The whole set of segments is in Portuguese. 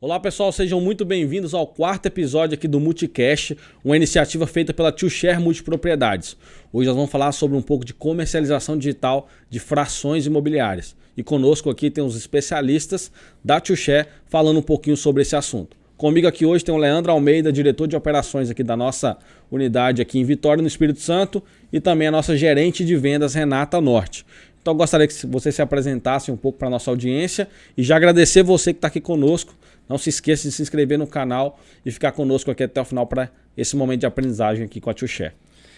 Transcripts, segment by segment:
Olá pessoal, sejam muito bem-vindos ao quarto episódio aqui do Multicast, uma iniciativa feita pela TwoShare Multipropriedades. Hoje nós vamos falar sobre um pouco de comercialização digital de frações imobiliárias. E conosco aqui tem os especialistas da TwoShare falando um pouquinho sobre esse assunto. Comigo aqui hoje tem o Leandro Almeida, diretor de operações aqui da nossa unidade aqui em Vitória, no Espírito Santo, e também a nossa gerente de vendas, Renata Norte. Então eu gostaria que você se apresentasse um pouco para a nossa audiência e já agradecer você que está aqui conosco. Não se esqueça de se inscrever no canal e ficar conosco aqui até o final para esse momento de aprendizagem aqui com a TwoShare.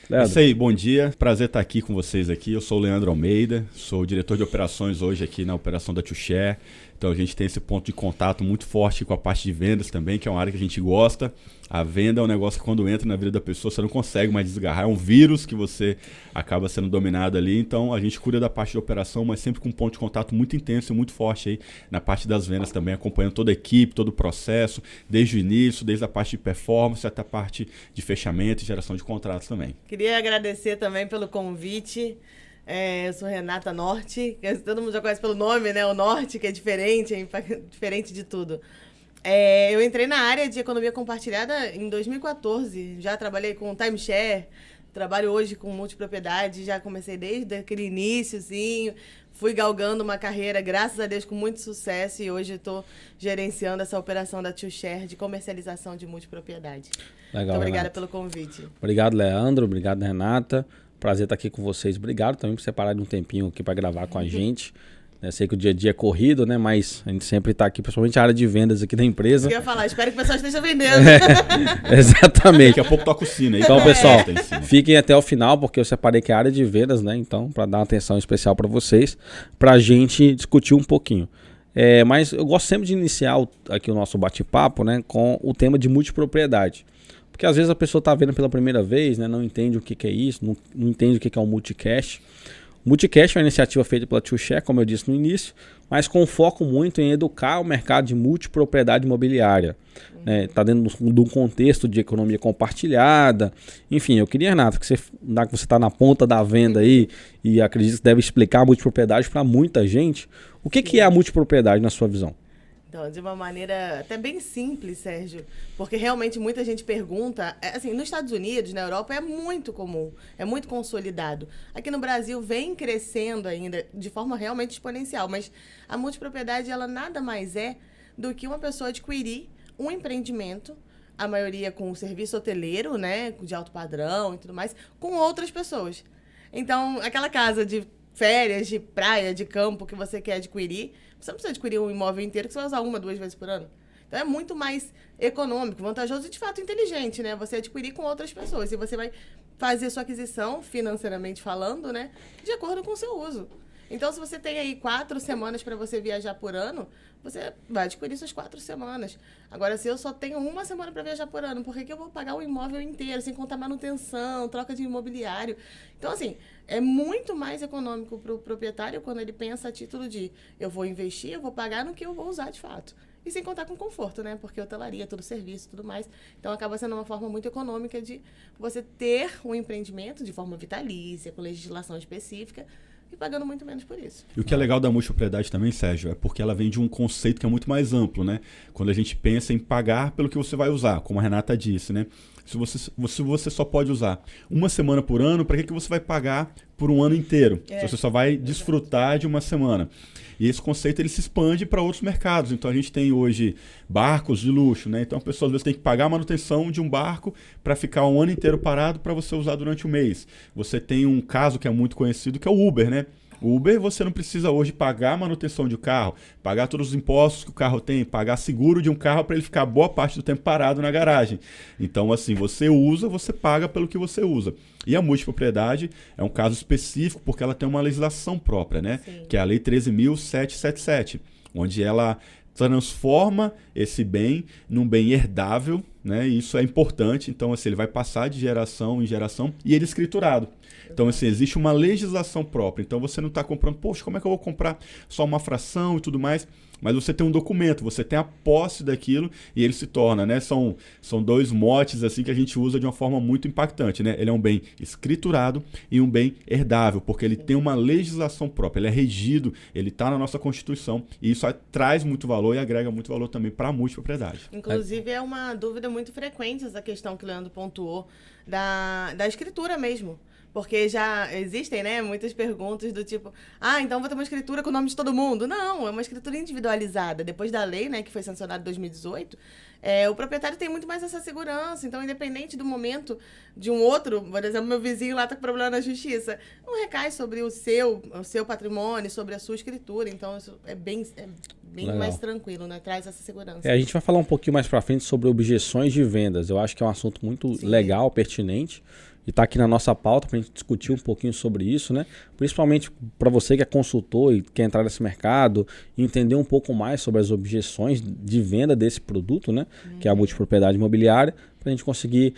Leandro. Isso aí, bom dia. Prazer estar aqui com vocês aqui. Eu sou o Leandro Almeida, sou o diretor de operações hoje aqui na operação da TwoShare. Então a gente tem esse ponto de contato muito forte com a parte de vendas também, que é uma área que a gente gosta. A venda é um negócio que quando entra na vida da pessoa você não consegue mais desgarrar. É um vírus que você acaba sendo dominado ali. Então a gente cuida da parte de operação, mas sempre com um ponto de contato muito intenso e muito forte aí na parte das vendas também, acompanhando toda a equipe, todo o processo, desde o início, desde a parte de performance até a parte de fechamento e geração de contratos também. Queria agradecer também pelo convite. Eu sou Renata Norte, que todo mundo já conhece pelo nome, né? O Norte, que é diferente de tudo. Eu entrei na área de economia compartilhada em 2014. Já trabalhei com timeshare, trabalho hoje com multipropriedade, já comecei desde aquele iniciozinho. Fui galgando uma carreira, graças a Deus, com muito sucesso, e hoje estou gerenciando essa operação da TwoShare de comercialização de multipropriedade. Legal, muito obrigada Renata. pelo convite. Obrigado, Leandro. Obrigado, Renata. Prazer estar aqui com vocês. Obrigado também por separar de um tempinho aqui para gravar com a gente. Eu sei que o dia a dia é corrido, né? Mas a gente sempre está aqui, principalmente a área de vendas aqui da empresa. Eu ia falar, espero que o pessoal esteja vendendo. Exatamente. Daqui a pouco toca o sino aí. Então, pessoal, Tem sino. fiquem até o final, porque eu separei que é a área de vendas, né? Então, para dar uma atenção especial para vocês, para a gente discutir um pouquinho. Mas eu gosto sempre de iniciar aqui o nosso bate-papo, né, com o tema de multipropriedade. Porque às vezes a pessoa está vendo pela primeira vez, né, não entende o que é isso, não entende o que é um multicast. O multicast é uma iniciativa feita pela TwoShare, como eu disse no início, mas com foco muito em educar o mercado de multipropriedade imobiliária. Está dentro de um contexto de economia compartilhada. Enfim, eu queria, Renata, que você está na ponta da venda aí e acredito que deve explicar a multipropriedade para muita gente. O que é a multipropriedade na sua visão? Então, de uma maneira até bem simples, Sérgio, porque realmente muita gente pergunta, assim, nos Estados Unidos, na Europa, é muito comum, é muito consolidado. Aqui no Brasil vem crescendo ainda de forma realmente exponencial, mas a multipropriedade, ela nada mais é do que uma pessoa adquirir um empreendimento, a maioria com serviço hoteleiro, né, de alto padrão e tudo mais, com outras pessoas. Então, aquela casa de férias, de praia, de campo que você quer adquirir, você não precisa adquirir um imóvel inteiro que você vai usar 1, 2 vezes por ano. Então é muito mais econômico, vantajoso e de fato inteligente, né? Você adquirir com outras pessoas. E você vai fazer sua aquisição, financeiramente falando, né? De acordo com o seu uso. Então, se você tem aí 4 semanas para você viajar por ano, você vai adquirir suas 4 semanas. Agora, se eu só tenho 1 semana para viajar por ano, por que eu vou pagar o imóvel inteiro, sem contar manutenção, troca de imobiliário? Então, assim, é muito mais econômico para o proprietário quando ele pensa a título de eu vou investir, eu vou pagar no que eu vou usar de fato. E sem contar com conforto, né? Porque hotelaria, todo serviço, tudo mais. Então, acaba sendo uma forma muito econômica de você ter um empreendimento de forma vitalícia, com legislação específica, e pagando muito menos por isso. E o que é legal da multipropriedade também, Sérgio, é porque ela vem de um conceito que é muito mais amplo, né? Quando a gente pensa em pagar pelo que você vai usar, como a Renata disse, né? Se você só pode usar 1 semana por ano, para que você vai pagar por um ano inteiro? Se você só vai desfrutar de 1 semana. E esse conceito ele se expande para outros mercados. Então a gente tem hoje barcos de luxo, né? Então a pessoa às vezes tem que pagar a manutenção de um barco para ficar 1 ano inteiro parado para você usar durante o mês. Você tem um caso que é muito conhecido que é o Uber, né? O Uber, você não precisa hoje pagar a manutenção de um carro, pagar todos os impostos que o carro tem, pagar seguro de um carro para ele ficar boa parte do tempo parado na garagem. Então, assim, você usa, você paga pelo que você usa. E a multipropriedade é um caso específico porque ela tem uma legislação própria, né? Sim. Que é a Lei 13.777, onde ela transforma esse bem num bem herdável, né? E isso é importante. Então, assim, ele vai passar de geração em geração e ele é escriturado. Então, assim, existe uma legislação própria. Então, você não está comprando, poxa, como é que eu vou comprar só uma fração e tudo mais? Mas você tem um documento, você tem a posse daquilo e ele se torna, né? São dois motes assim que a gente usa de uma forma muito impactante, né? Ele é um bem escriturado e um bem herdável, porque ele tem uma legislação própria, ele é regido, ele está na nossa Constituição e isso traz muito valor e agrega muito valor também para a multipropriedade. Inclusive, é uma dúvida muito frequente essa questão que o Leandro pontuou da escritura mesmo. Porque já existem, né, muitas perguntas do tipo, então vou ter uma escritura com o nome de todo mundo. Não, é uma escritura individualizada. Depois da lei, né, que foi sancionada em 2018, o proprietário tem muito mais essa segurança. Então, independente do momento de um outro, por exemplo, meu vizinho lá está com problema na justiça, não recai sobre o seu patrimônio, sobre a sua escritura. Então, isso é bem mais tranquilo, né? Traz essa segurança. A gente vai falar um pouquinho mais para frente sobre objeções de vendas. Eu acho que é um assunto muito legal, pertinente. E está aqui na nossa pauta para a gente discutir um pouquinho sobre isso, né? Principalmente para você que é consultor e quer entrar nesse mercado e entender um pouco mais sobre as objeções de venda desse produto, né? Que é a multipropriedade imobiliária, para a gente conseguir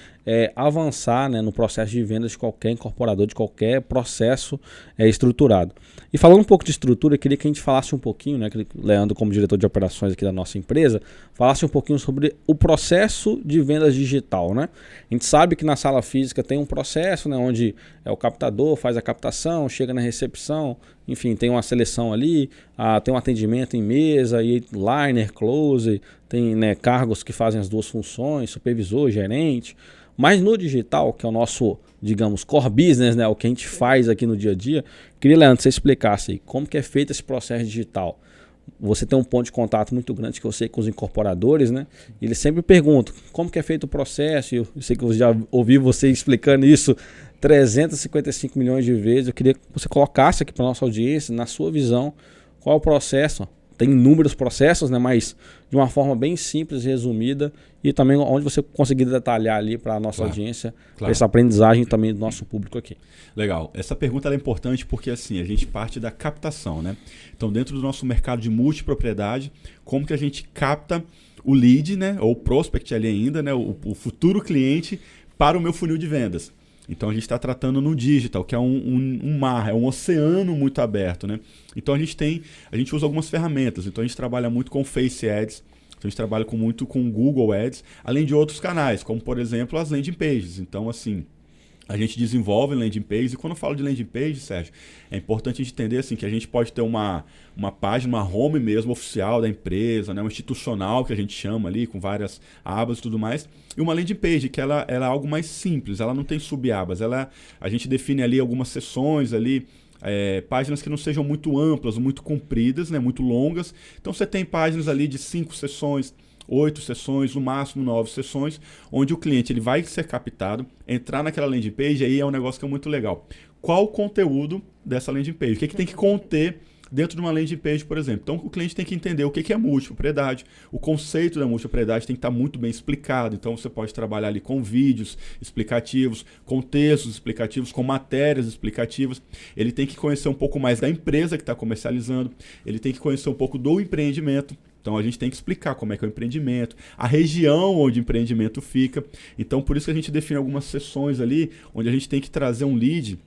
avançar, né, no processo de vendas de qualquer incorporador, de qualquer processo estruturado. E falando um pouco de estrutura, eu queria que a gente falasse um pouquinho, né, que o Leandro, como diretor de operações aqui da nossa empresa, falasse um pouquinho sobre o processo de vendas digital, né? A gente sabe que na sala física tem um processo, né, onde o captador faz a captação, chega na recepção, enfim, tem uma seleção ali, tem um atendimento em mesa, e liner, close, tem, né, cargos que fazem as duas funções, supervisor, gerente. Mas no digital, que é o nosso, digamos, core business, né, o que a gente faz aqui no dia a dia, queria, Leandro, que você explicasse aí como que é feito esse processo digital. Você tem um ponto de contato muito grande que eu sei com os incorporadores, né? E eles sempre perguntam como que é feito o processo. Eu sei que eu já ouvi você explicando isso 355 milhões de vezes. Eu queria que você colocasse aqui para nossa audiência, na sua visão, qual é o processo. Tem inúmeros processos, né? Mas de uma forma bem simples e resumida, e também onde você conseguir detalhar ali para a nossa audiência, para essa aprendizagem também do nosso público aqui. Legal. Essa pergunta é importante porque assim, a gente parte da captação, né? Então, dentro do nosso mercado de multipropriedade, como que a gente capta o lead, né? Ou o prospect ali ainda, né? O futuro cliente para o meu funil de vendas. Então, a gente está tratando no digital, que é um mar, é um oceano muito aberto, né? Então, a gente usa algumas ferramentas. Então, a gente trabalha muito com Face Ads, então a gente trabalha muito com Google Ads, além de outros canais, como, por exemplo, as landing pages. Então, assim, a gente desenvolve landing pages. E quando eu falo de landing page, Sérgio, é importante a gente entender assim, que a gente pode ter uma página, uma home mesmo oficial da empresa, né, uma institucional que a gente chama ali, com várias abas e tudo mais, e uma landing page que ela é algo mais simples, ela não tem subabas, a gente define ali algumas seções ali, páginas que não sejam muito amplas, muito compridas, né, muito longas. Então você tem páginas ali de 5 sessões, 8 sessões, no máximo 9 sessões, onde o cliente ele vai ser captado, entrar naquela landing page, aí é um negócio que é muito legal. Qual o conteúdo dessa landing page? O que tem que conter dentro de uma landing page, por exemplo? Então, o cliente tem que entender o que é multipropriedade, o conceito da multipropriedade tem que estar muito bem explicado. Então, você pode trabalhar ali com vídeos explicativos, com textos explicativos, com matérias explicativas. Ele tem que conhecer um pouco mais da empresa que está comercializando, ele tem que conhecer um pouco do empreendimento. Então, a gente tem que explicar como é que é o empreendimento, a região onde o empreendimento fica. Então, por isso que a gente define algumas sessões ali, onde a gente tem que trazer um lead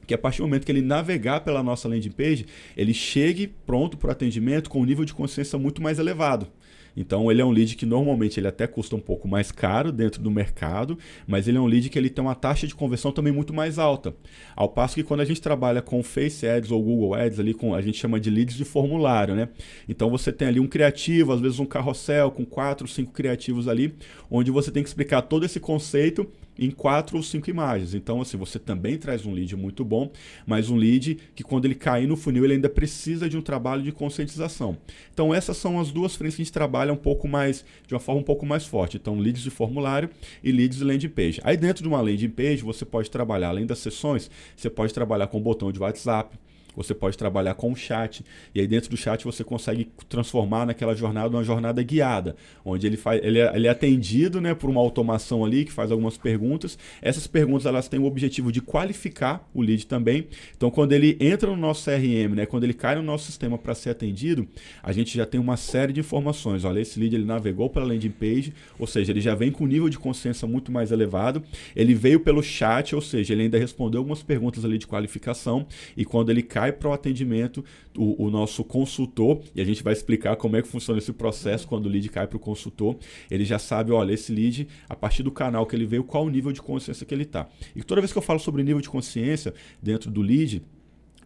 que a partir do momento que ele navegar pela nossa landing page, ele chegue pronto para o atendimento com um nível de consciência muito mais elevado. Então, ele é um lead que normalmente ele até custa um pouco mais caro dentro do mercado, mas ele é um lead que ele tem uma taxa de conversão também muito mais alta. Ao passo que quando a gente trabalha com Face Ads ou Google Ads, ali a gente chama de leads de formulário, né? Então, você tem ali um criativo, às vezes um carrossel com 4, 5 criativos ali, onde você tem que explicar todo esse conceito em 4 ou 5 imagens. Então, assim, você também traz um lead muito bom, mas um lead que quando ele cair no funil, ele ainda precisa de um trabalho de conscientização. Então, essas são as duas frentes que a gente trabalha de uma forma um pouco mais forte. Então, leads de formulário e leads de landing page. Aí, dentro de uma landing page, você pode trabalhar, além das sessões, você pode trabalhar com o botão de WhatsApp, você pode trabalhar com o chat, e aí dentro do chat você consegue transformar naquela jornada uma jornada guiada, onde ele é atendido, né, por uma automação ali que faz algumas perguntas. Essas perguntas elas têm o objetivo de qualificar o lead também. Então quando ele entra no nosso CRM, né, quando ele cai no nosso sistema para ser atendido, a gente já tem uma série de informações. Olha, esse lead ele navegou pela landing page, ou seja, ele já vem com um nível de consciência muito mais elevado, ele veio pelo chat, ou seja, ele ainda respondeu algumas perguntas ali de qualificação, e quando ele cai para o atendimento, o nosso consultor, e a gente vai explicar como é que funciona esse processo quando o lead cai para o consultor, ele já sabe, olha, esse lead, a partir do canal que ele veio, qual o nível de consciência que ele está. E toda vez que eu falo sobre nível de consciência dentro do lead,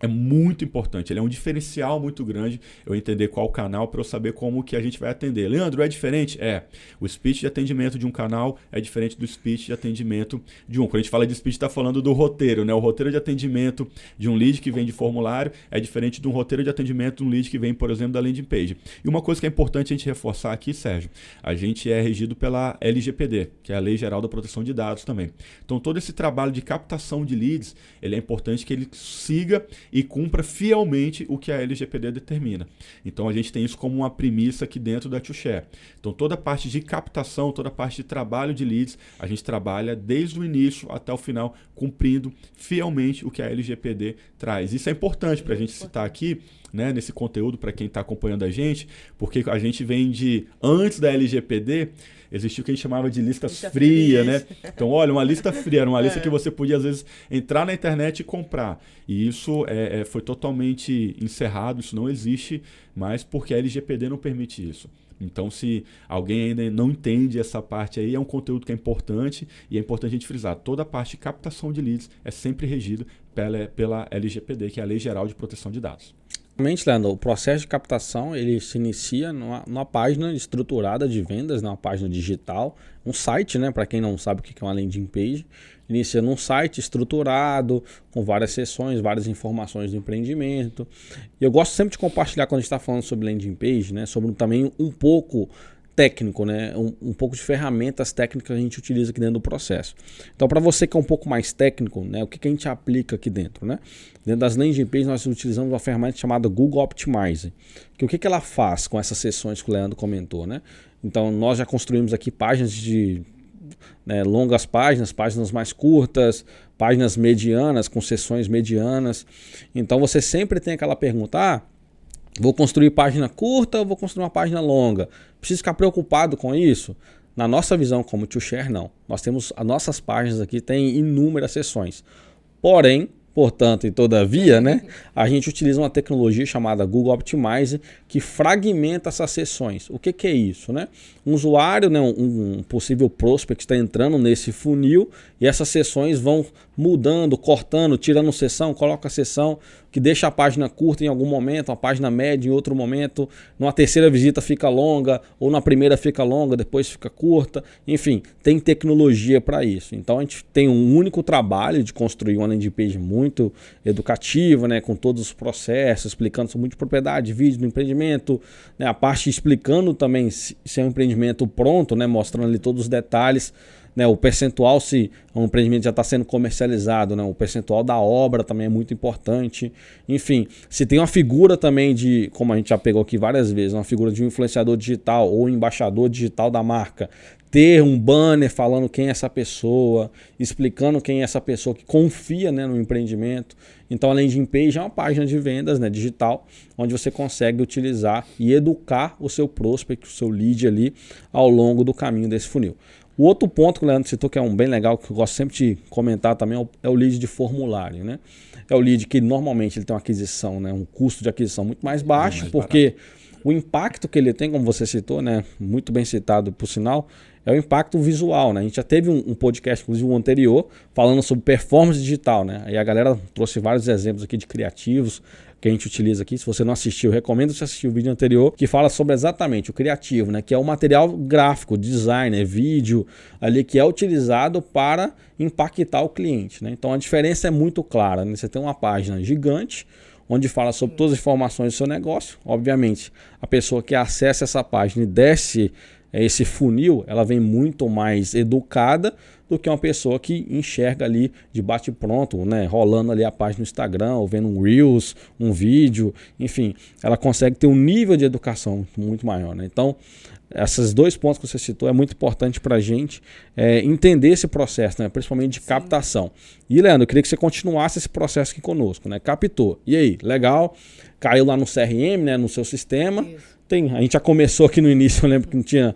é muito importante, ele é um diferencial muito grande eu entender qual canal para eu saber como que a gente vai atender. Leandro, é diferente? É. O speech de atendimento de um canal é diferente do speech de atendimento de um. Quando a gente fala de speech, está falando do roteiro, né? O roteiro de atendimento de um lead que vem de formulário é diferente de um roteiro de atendimento de um lead que vem, por exemplo, da landing page. E uma coisa que é importante a gente reforçar aqui, Sérgio, a gente é regido pela LGPD, que é a Lei Geral da Proteção de Dados também. Então todo esse trabalho de captação de leads, ele é importante que ele siga e cumpra fielmente o que a LGPD determina. Então a gente tem isso como uma premissa aqui dentro da TwoShare. Então toda a parte de captação, toda a parte de trabalho de leads, a gente trabalha desde o início até o final, cumprindo fielmente o que a LGPD traz. Isso é importante para a gente citar aqui, né, nesse conteúdo para quem está acompanhando a gente, porque a gente vem de antes da LGPD, existiu o que a gente chamava de listas frias, né? Então, olha, uma lista fria, era uma lista que você podia, às vezes, entrar na internet e comprar. E isso foi totalmente encerrado, isso não existe mais, porque a LGPD não permite isso. Então, se alguém ainda não entende essa parte aí, é um conteúdo que é importante, e é importante a gente frisar, toda a parte de captação de leads é sempre regida pela LGPD, que é a Lei Geral de Proteção de Dados. Realmente, Leandro, o processo de captação ele se inicia numa página estruturada de vendas, numa página digital, um site, né? Para quem não sabe o que é uma landing page, inicia num site estruturado, com várias seções, várias informações do empreendimento. E eu gosto sempre de compartilhar quando a gente está falando sobre landing page, né? Sobre também um pouco técnico, né? Um pouco de ferramentas técnicas que a gente utiliza aqui dentro do processo. Então, para você que é um pouco mais técnico, né? O que a gente aplica aqui dentro, né? Dentro das landing pages nós utilizamos uma ferramenta chamada Google Optimize. Que o que ela faz com essas sessões que o Leandro comentou, né? Então, nós já construímos aqui páginas de longas páginas mais curtas, páginas medianas, com sessões medianas. Então, você sempre tem aquela pergunta, vou construir página curta ou vou construir uma página longa? Preciso ficar preocupado com isso? Na nossa visão como TwoShare, não. Nós temos as nossas páginas aqui, tem inúmeras sessões. Porém, portanto e todavia, né, a gente utiliza uma tecnologia chamada Google Optimize que fragmenta essas sessões. O que é isso, né? Um usuário, né, um possível prospect está entrando nesse funil e essas sessões vão mudando, cortando, tirando sessão, coloca a sessão que deixa a página curta em algum momento, uma página média em outro momento, numa terceira visita fica longa, ou na primeira fica longa, depois fica curta, enfim, tem tecnologia para isso. Então a gente tem um único trabalho de construir uma landing page muito educativa, né, com todos os processos, explicando sobre muita propriedade, vídeo do empreendimento, né, a parte explicando também se é um empreendimento pronto, né, mostrando ali todos os detalhes, né, o percentual se um empreendimento já está sendo comercializado, né, o percentual da obra também é muito importante. Enfim, se tem uma figura também de, como a gente já pegou aqui várias vezes, uma figura de um influenciador digital ou embaixador digital da marca, ter um banner falando quem é essa pessoa, explicando quem é essa pessoa que confia, né, no empreendimento. Então a landing page é uma página de vendas, né, digital, onde você consegue utilizar e educar o seu prospect, o seu lead ali ao longo do caminho desse funil. O outro ponto que o Leandro citou, que é um bem legal, que eu gosto sempre de comentar também, é o lead de formulário, né? É o lead que normalmente ele tem uma aquisição, né, um custo de aquisição muito mais baixo, porque o impacto que ele tem, como você citou, né, muito bem citado por sinal, é o impacto visual, né? A gente já teve um podcast, inclusive um anterior, falando sobre performance digital, né? Aí a galera trouxe vários exemplos aqui de criativos que a gente utiliza aqui. Se você não assistiu, recomendo você assistir o vídeo anterior, que fala sobre exatamente o criativo, né? Que é o material gráfico, design, vídeo, ali que é utilizado para impactar o cliente, né? Então a diferença é muito clara, né? Você tem uma página gigante, onde fala sobre todas as informações do seu negócio. Obviamente, a pessoa que acessa essa página e desce esse funil, ela vem muito mais educada do que uma pessoa que enxerga ali de bate-pronto, né, rolando ali a página no Instagram, ou vendo um Reels, um vídeo, enfim, ela consegue ter um nível de educação muito maior, né? Então, esses 2 pontos que você citou é muito importante para a gente entender esse processo, né? Principalmente de captação. E, Leandro, eu queria que você continuasse esse processo aqui conosco, né? Captou. E aí, legal, caiu lá no CRM, né, no seu sistema. A gente já começou aqui no início, eu lembro que não tinha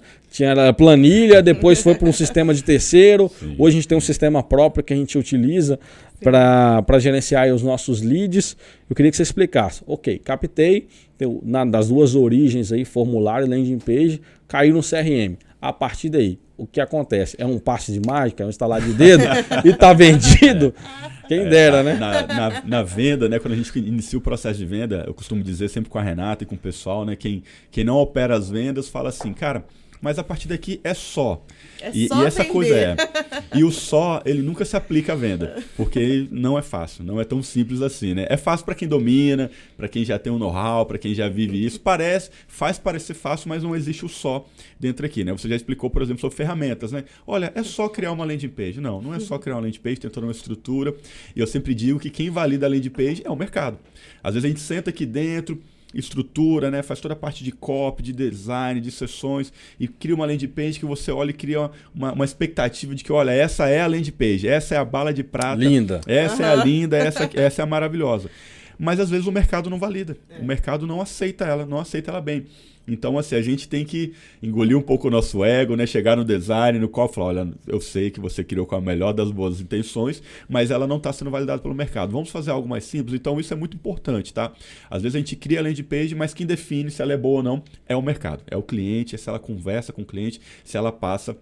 planilha, depois foi para um sistema de terceiro. Sim. Hoje a gente tem um sistema próprio que a gente utiliza para gerenciar aí os nossos leads. Eu queria que você explicasse. Ok, captei, das 2 origens aí, formulário e landing page, caiu no CRM. A partir daí, o que acontece? É um passe de mágica, é um estalar de dedo e está vendido? Quem dera, né? Na venda, né? Quando a gente inicia o processo de venda, eu costumo dizer sempre com a Renata e com o pessoal, né? Quem não opera as vendas fala assim, cara, mas a partir daqui é só. E essa coisa E o só, ele nunca se aplica à venda, porque não é fácil, não é tão simples assim, né? É fácil para quem domina, para quem já tem um know-how, para quem já vive isso. Faz parecer fácil, mas não existe o só dentro aqui, né? Você já explicou, por exemplo, sobre ferramentas, né? Olha, é só criar uma landing page. Não é só criar uma landing page, tem toda uma estrutura. E eu sempre digo que quem valida a landing page é o mercado. Às vezes a gente senta aqui dentro, estrutura, né? Faz toda a parte de copy, de design, de sessões e cria uma landing page que você olha e cria uma expectativa de que, olha, essa é a landing page, essa é a bala de prata. Linda. Essa é a linda, essa é a maravilhosa. Mas às vezes o mercado não valida. O mercado não aceita ela bem. Então, assim, a gente tem que engolir um pouco o nosso ego, né? Chegar no design, no qual falar, olha, eu sei que você criou com a melhor das boas intenções, mas ela não está sendo validada pelo mercado. Vamos fazer algo mais simples? Então, isso é muito importante, tá? Às vezes a gente cria a landing page, mas quem define se ela é boa ou não é o mercado, é o cliente, é se ela conversa com o cliente, se ela passa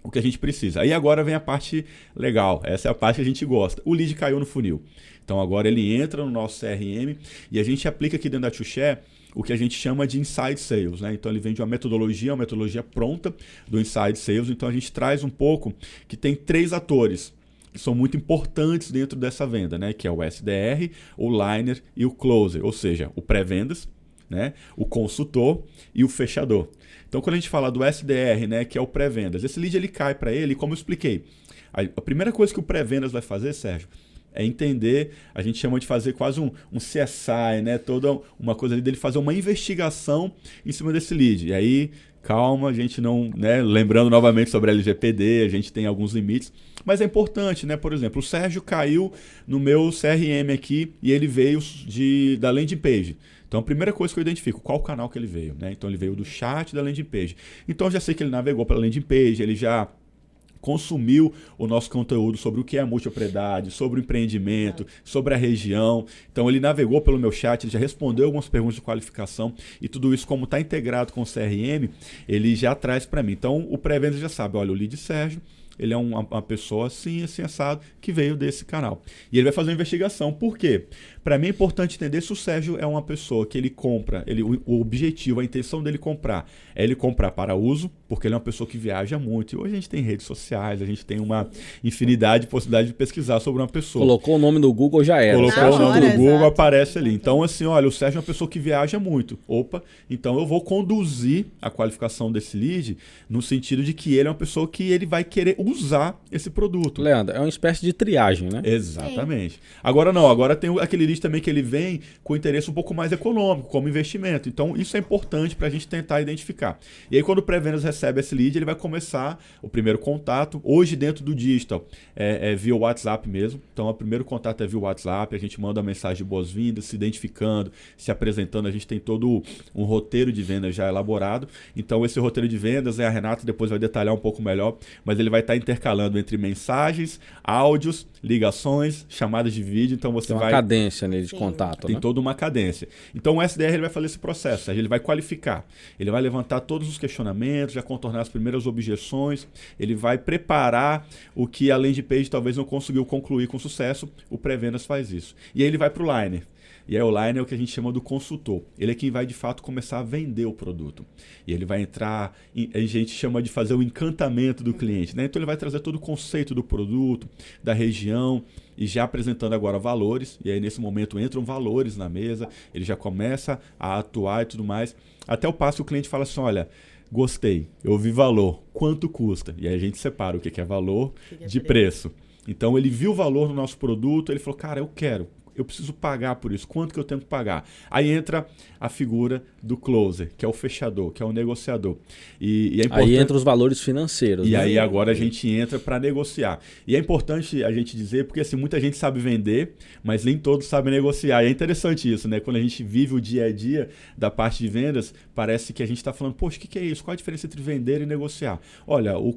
o que a gente precisa. Aí agora vem a parte legal, essa é a parte que a gente gosta. O lead caiu no funil. Então, agora ele entra no nosso CRM e a gente aplica aqui dentro da TwoShare o que a gente chama de Inside Sales, né? Então ele vem de uma metodologia pronta do Inside Sales. Então a gente traz um pouco que tem 3 atores que são muito importantes dentro dessa venda, né? Que é o SDR, o Liner e o Closer, ou seja, o pré-vendas, né? O consultor e o fechador. Então quando a gente fala do SDR, né? Que é o pré-vendas, esse lead ele cai para ele, como eu expliquei. A primeira coisa que o pré-vendas vai fazer, Sérgio, é entender, a gente chama de fazer quase um CSI, né? Toda uma coisa ali dele fazer uma investigação em cima desse lead. E aí, calma, a gente não, né? Lembrando novamente sobre a LGPD, a gente tem alguns limites, mas é importante, né? Por exemplo, o Sérgio caiu no meu CRM aqui e ele veio da landing page. Então, a primeira coisa que eu identifico, qual canal que ele veio, né? Então, ele veio do chat da landing page. Então, eu já sei que ele navegou pela landing page, ele já consumiu o nosso conteúdo sobre o que é a multipropriedade, sobre o empreendimento, sobre a região. Então ele navegou pelo meu chat, ele já respondeu algumas perguntas de qualificação e tudo isso, como está integrado com o CRM, ele já traz para mim. Então o pré-venda já sabe, olha, o lead Sérgio, ele é uma pessoa assim, assado, que veio desse canal. E ele vai fazer uma investigação. Por quê? Para mim é importante entender se o Sérgio é uma pessoa que ele compra, o objetivo, a intenção dele comprar, é ele comprar para uso, porque ele é uma pessoa que viaja muito. E hoje a gente tem redes sociais, a gente tem uma infinidade de possibilidades de pesquisar sobre uma pessoa. Colocou o nome no Google, já era. Colocou o nome no Google, aparece ali. Então, assim, olha, o Sérgio é uma pessoa que viaja muito. Opa, então eu vou conduzir a qualificação desse lead no sentido de que ele é uma pessoa que ele vai querer usar esse produto. Leandro, é uma espécie de triagem, né? Exatamente. Sim. Agora não, agora tem aquele lead também que ele vem com interesse um pouco mais econômico, como investimento. Então isso é importante para a gente tentar identificar. E aí quando o pré-vendas recebe esse lead, ele vai começar o primeiro contato. Hoje dentro do digital é via WhatsApp mesmo. Então o primeiro contato é via WhatsApp, a gente manda uma mensagem de boas-vindas, se identificando, se apresentando. A gente tem todo um roteiro de vendas já elaborado. Então esse roteiro de vendas, a Renata depois vai detalhar um pouco melhor, mas ele vai estar intercalando entre mensagens, áudios, ligações, chamadas de vídeo. Então você vai... Tem uma cadência nele de contato, Tem né? toda uma cadência. Então o SDR ele vai fazer esse processo, ele vai qualificar, ele vai levantar todos os questionamentos, já contornar as primeiras objeções, ele vai preparar o que a landing page talvez não conseguiu concluir com sucesso, o pré-vendas faz isso. E aí ele vai para o Liner. E aí o Liner é o que a gente chama do consultor. Ele é quem vai de fato começar a vender o produto. E ele vai entrar, a gente chama de fazer o encantamento do cliente, né? Então ele vai trazer todo o conceito do produto, da região, e já apresentando agora valores. E aí nesse momento entram valores na mesa, ele já começa a atuar e tudo mais. Até o passo que o cliente fala assim, olha, Gostei, eu vi valor, quanto custa? E aí a gente separa o que é valor de preço. Então ele viu o valor no nosso produto, ele falou, cara, eu preciso pagar por isso, quanto que eu tenho que pagar? Aí entra a figura do closer, que é o fechador, que é o negociador. E é importante... Aí entra os valores financeiros. E né? aí agora a gente entra para negociar. E é importante a gente dizer, porque assim, muita gente sabe vender, mas nem todos sabem negociar. E é interessante isso, né? Quando a gente vive o dia a dia da parte de vendas, parece que a gente está falando, poxa, o que é isso? Qual a diferença entre vender e negociar? Olha, o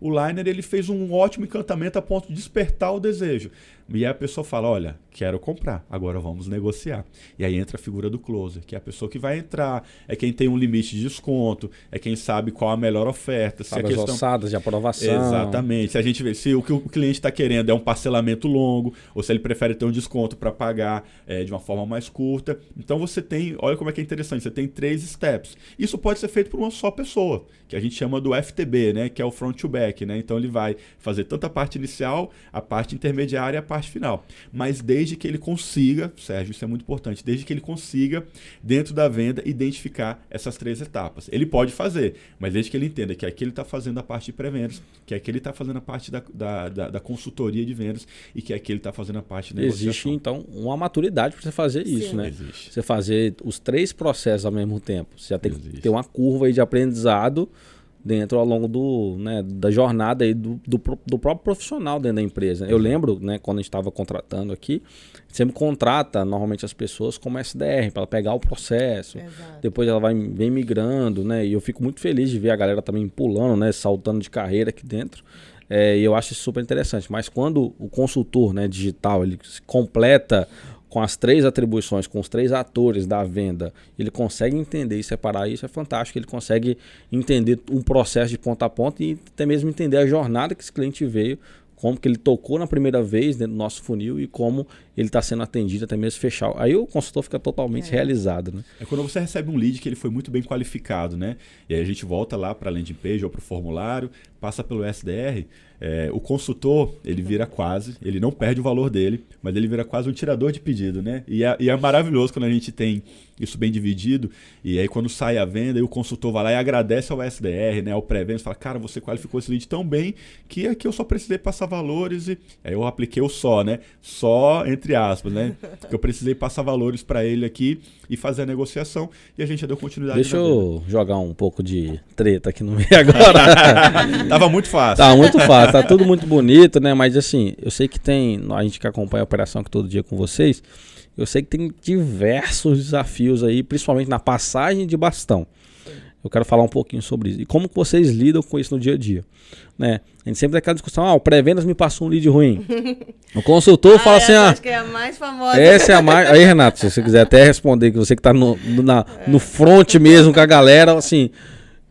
Liner, ele fez um ótimo encantamento a ponto de despertar o desejo. E aí a pessoa fala, olha, quero comprar, agora vamos negociar. E aí entra a figura do closer, que é a pessoa que vai entrar, é quem tem um limite de desconto, é quem sabe qual a melhor oferta. Sabe as ossadas de aprovação. Exatamente. Se a gente vê se o que o cliente está querendo é um parcelamento longo, ou se ele prefere ter um desconto para pagar de uma forma mais curta. Então você tem, olha como é que é interessante, você tem 3 steps. Isso pode ser feito por uma só pessoa, que a gente chama do FTB, né, que é o front to back, né? Então ele vai fazer tanto a parte inicial, a parte intermediária e a parte final. Mas desde que ele consiga, Sérgio, isso é muito importante, desde que ele consiga, dentro da venda, identificar essas 3 etapas. Ele pode fazer, mas desde que ele entenda que aqui ele está fazendo a parte de pré-vendas, que aqui ele está fazendo a parte da consultoria de vendas e que aqui ele está fazendo a parte de negociação. Existe, então, uma maturidade para você fazer isso, Sim. né? Existe. Você fazer os 3 processos ao mesmo tempo. Você já tem que ter uma curva aí de aprendizado dentro ao longo da jornada aí do próprio profissional dentro da empresa. Eu lembro, né, quando a gente estava contratando aqui, sempre contrata normalmente as pessoas como SDR, para ela pegar o processo. Exato. Depois ela vem migrando, né? E eu fico muito feliz de ver a galera também pulando, né, saltando de carreira aqui dentro. E eu acho isso super interessante. Mas quando o consultor, né, digital, ele se completa com as 3 atribuições, com os 3 atores da venda, ele consegue entender e separar isso, é fantástico. Ele consegue entender um processo de ponta a ponta e até mesmo entender a jornada que esse cliente veio, como que ele tocou na primeira vez dentro do nosso funil e como ele está sendo atendido, até mesmo fechar. Aí o consultor fica totalmente realizado, né? É quando você recebe um lead que ele foi muito bem qualificado, né? E aí a gente volta lá para a landing page ou para o formulário, passa pelo SDR, o consultor, ele vira quase, ele não perde o valor dele, mas ele vira quase um tirador de pedido, né? E é maravilhoso quando a gente tem isso bem dividido, e aí quando sai a venda, aí o consultor vai lá e agradece ao SDR, né, ao pré-venda, fala, cara, você qualificou esse lead tão bem que aqui eu só precisei passar valores e aí eu apliquei o só, né? Só entre aspas, né? Porque eu precisei passar valores para ele aqui e fazer a negociação e a gente já deu continuidade. Deixa eu jogar um pouco de treta aqui no meio agora. Tava muito fácil. Tá muito fácil, tá tudo muito bonito, né? Mas assim, eu sei que tem, a gente que acompanha a operação aqui todo dia com vocês, eu sei que tem diversos desafios aí, principalmente na passagem de bastão. Eu quero falar um pouquinho sobre isso. E como que vocês lidam com isso no dia a dia, né? A gente sempre tem aquela discussão, o pré-vendas me passou um lead ruim. O consultor fala assim, acho que é a mais famosa. essa é a mais... Aí, Renato, se você quiser até responder, que você que tá no front mesmo com a galera, assim...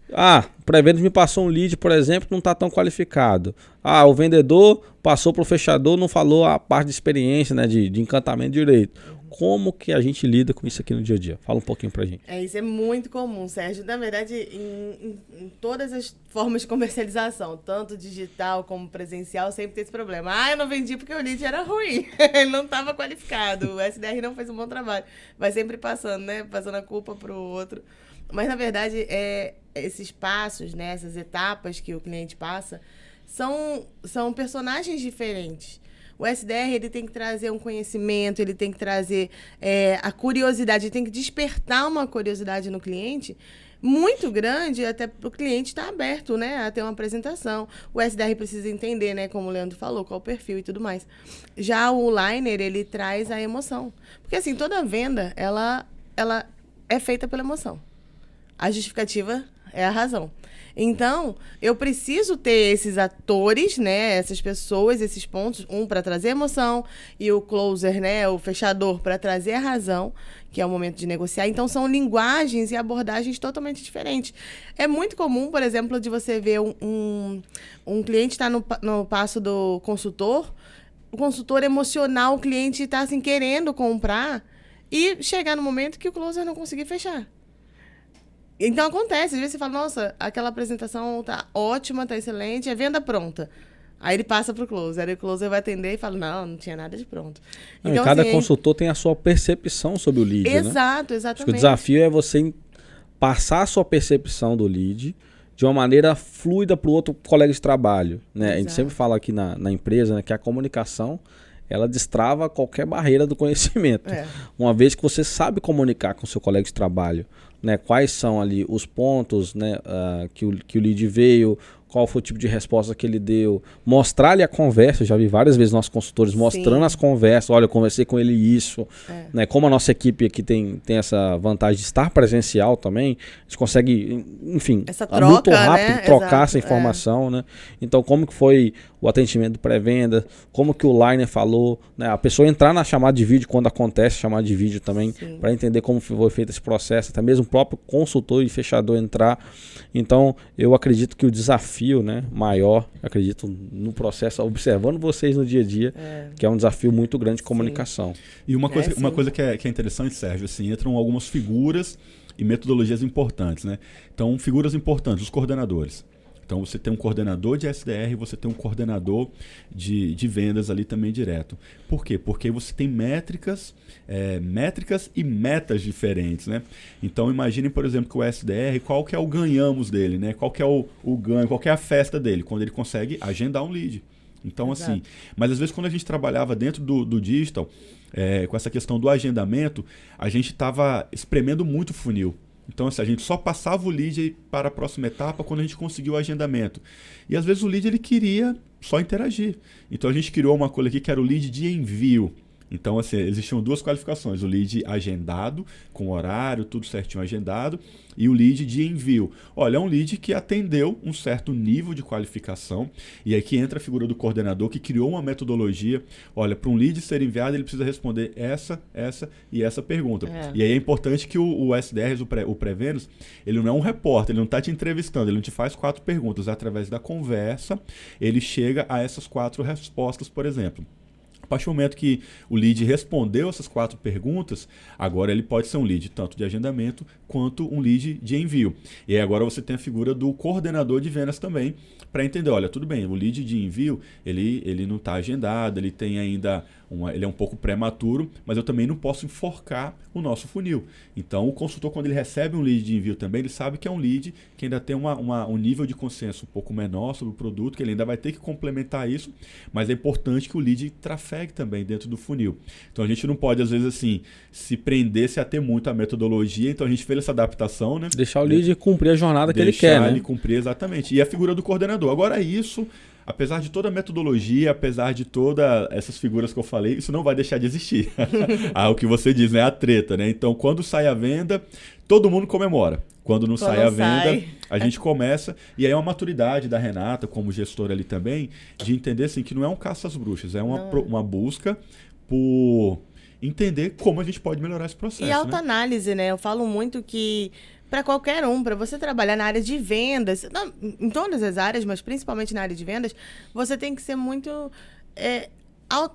o pré-vendas me passou um lead, por exemplo, que não está tão qualificado. O vendedor passou para o fechador, não falou a parte de experiência, né, de encantamento direito. Como que a gente lida com isso aqui no dia a dia? Fala um pouquinho pra gente. Isso é muito comum, Sérgio. Na verdade, em todas as formas de comercialização, tanto digital como presencial, sempre tem esse problema. Eu não vendi porque o lead era ruim. Ele não estava qualificado. O SDR não fez um bom trabalho. Vai sempre passando, né? Passando a culpa pro outro. Mas, na verdade, esses passos, né? Essas etapas que o cliente passa, são personagens diferentes. O SDR, ele tem que trazer um conhecimento, ele tem que trazer a curiosidade, ele tem que despertar uma curiosidade no cliente muito grande, até para o cliente estar aberto, né, a ter uma apresentação. O SDR precisa entender, né, como o Leandro falou, qual o perfil e tudo mais. Já o Liner, ele traz a emoção. Porque, assim, toda venda, ela é feita pela emoção. A justificativa é a razão. Então, eu preciso ter esses atores, né, essas pessoas, esses pontos, um para trazer emoção e o closer, né, o fechador, para trazer a razão, que é o momento de negociar. Então, são linguagens e abordagens totalmente diferentes. É muito comum, por exemplo, de você ver um cliente estar no passo do consultor, o consultor emocional, o cliente está assim, querendo comprar e chegar no momento que o closer não conseguir fechar. Então acontece, às vezes você fala, nossa, aquela apresentação tá ótima, tá excelente, é venda pronta. Aí ele passa pro closer, aí o closer vai atender e fala, não tinha nada de pronto. Então, cada consultor tem a sua percepção sobre o lead, exato, né? Exatamente. Acho que o desafio é você passar a sua percepção do lead de uma maneira fluida para o outro colega de trabalho, né? A gente sempre fala aqui na empresa, né, que a comunicação, ela destrava qualquer barreira do conhecimento. Uma vez que você sabe comunicar com o seu colega de trabalho, né, quais são ali os pontos, né, que o lead veio, qual foi o tipo de resposta que ele deu, mostrar-lhe a conversa. Eu já vi várias vezes nossos consultores mostrando as conversas, olha, eu conversei com ele isso, né, como a nossa equipe aqui tem essa vantagem de estar presencial também, a gente consegue, enfim, essa troca, muito rápido, né? trocar essa informação, né? Então, como que foi o atendimento do pré-venda, como que o Liner falou, né? A pessoa entrar na chamada de vídeo quando acontece chamada de vídeo também, para entender como foi feito esse processo, até mesmo o próprio consultor e fechador entrar. Então, eu acredito que o desafio, né, maior, acredito no processo, observando vocês no dia a dia, que é um desafio muito grande de comunicação. E uma coisa que é interessante, Sérgio, assim, entram algumas figuras e metodologias importantes, né? Então, figuras importantes, os coordenadores. Então, você tem um coordenador de SDR, você tem um coordenador de vendas ali também direto. Por quê? Porque você tem métricas e metas diferentes, né? Então, imaginem, por exemplo, que o SDR, qual que é o ganhamos dele, né? Qual que é o ganho, qual que é a festa dele? Quando ele consegue agendar um lead. Então, assim, mas às vezes quando a gente trabalhava dentro do digital, com essa questão do agendamento, a gente estava espremendo muito o funil. Então, assim, a gente só passava o lead para a próxima etapa quando a gente conseguiu o agendamento. E às vezes o lead ele queria só interagir. Então a gente criou uma coisa aqui que era o lead de envio. Então, assim, existiam duas qualificações, o lead agendado, com horário, tudo certinho agendado, e o lead de envio. Olha, é um lead que atendeu um certo nível de qualificação, e aqui entra a figura do coordenador que criou uma metodologia. Olha, para um lead ser enviado, ele precisa responder essa e essa pergunta. E aí é importante que o SDR, o pré-vendas, ele não é um repórter, ele não está te entrevistando, ele não te faz 4 perguntas. Através da conversa, ele chega a essas 4 respostas, por exemplo. A partir do momento que o lead respondeu essas 4 perguntas, agora ele pode ser um lead tanto de agendamento quanto um lead de envio. E aí agora você tem a figura do coordenador de vendas também, para entender, olha, tudo bem, o lead de envio, ele não está agendado, ele tem ainda, ele é um pouco prematuro, mas eu também não posso enforcar o nosso funil. Então o consultor, quando ele recebe um lead de envio também, ele sabe que é um lead que ainda tem um nível de consenso um pouco menor sobre o produto, que ele ainda vai ter que complementar isso, mas é importante que o lead trafegue também dentro do funil. Então a gente não pode, às vezes, assim, se prender, se ater muito à metodologia, então a gente fez essa adaptação, né? Deixar o lead cumprir a jornada que ele quer, né? Deixar ele cumprir, exatamente. E a figura do coordenador. Agora isso, apesar de toda a metodologia, apesar de todas essas figuras que eu falei, isso não vai deixar de existir. O que você diz, né? A treta, né? Então, quando sai a venda, todo mundo comemora. Quando não sai a venda, a gente começa. E aí é uma maturidade da Renata, como gestora ali também, de entender assim, que não é um caça às bruxas, é uma busca por entender como a gente pode melhorar esse processo. E autoanálise, né? Eu falo muito que para qualquer para você trabalhar na área de vendas, em todas as áreas, mas principalmente na área de vendas, você tem que ser muito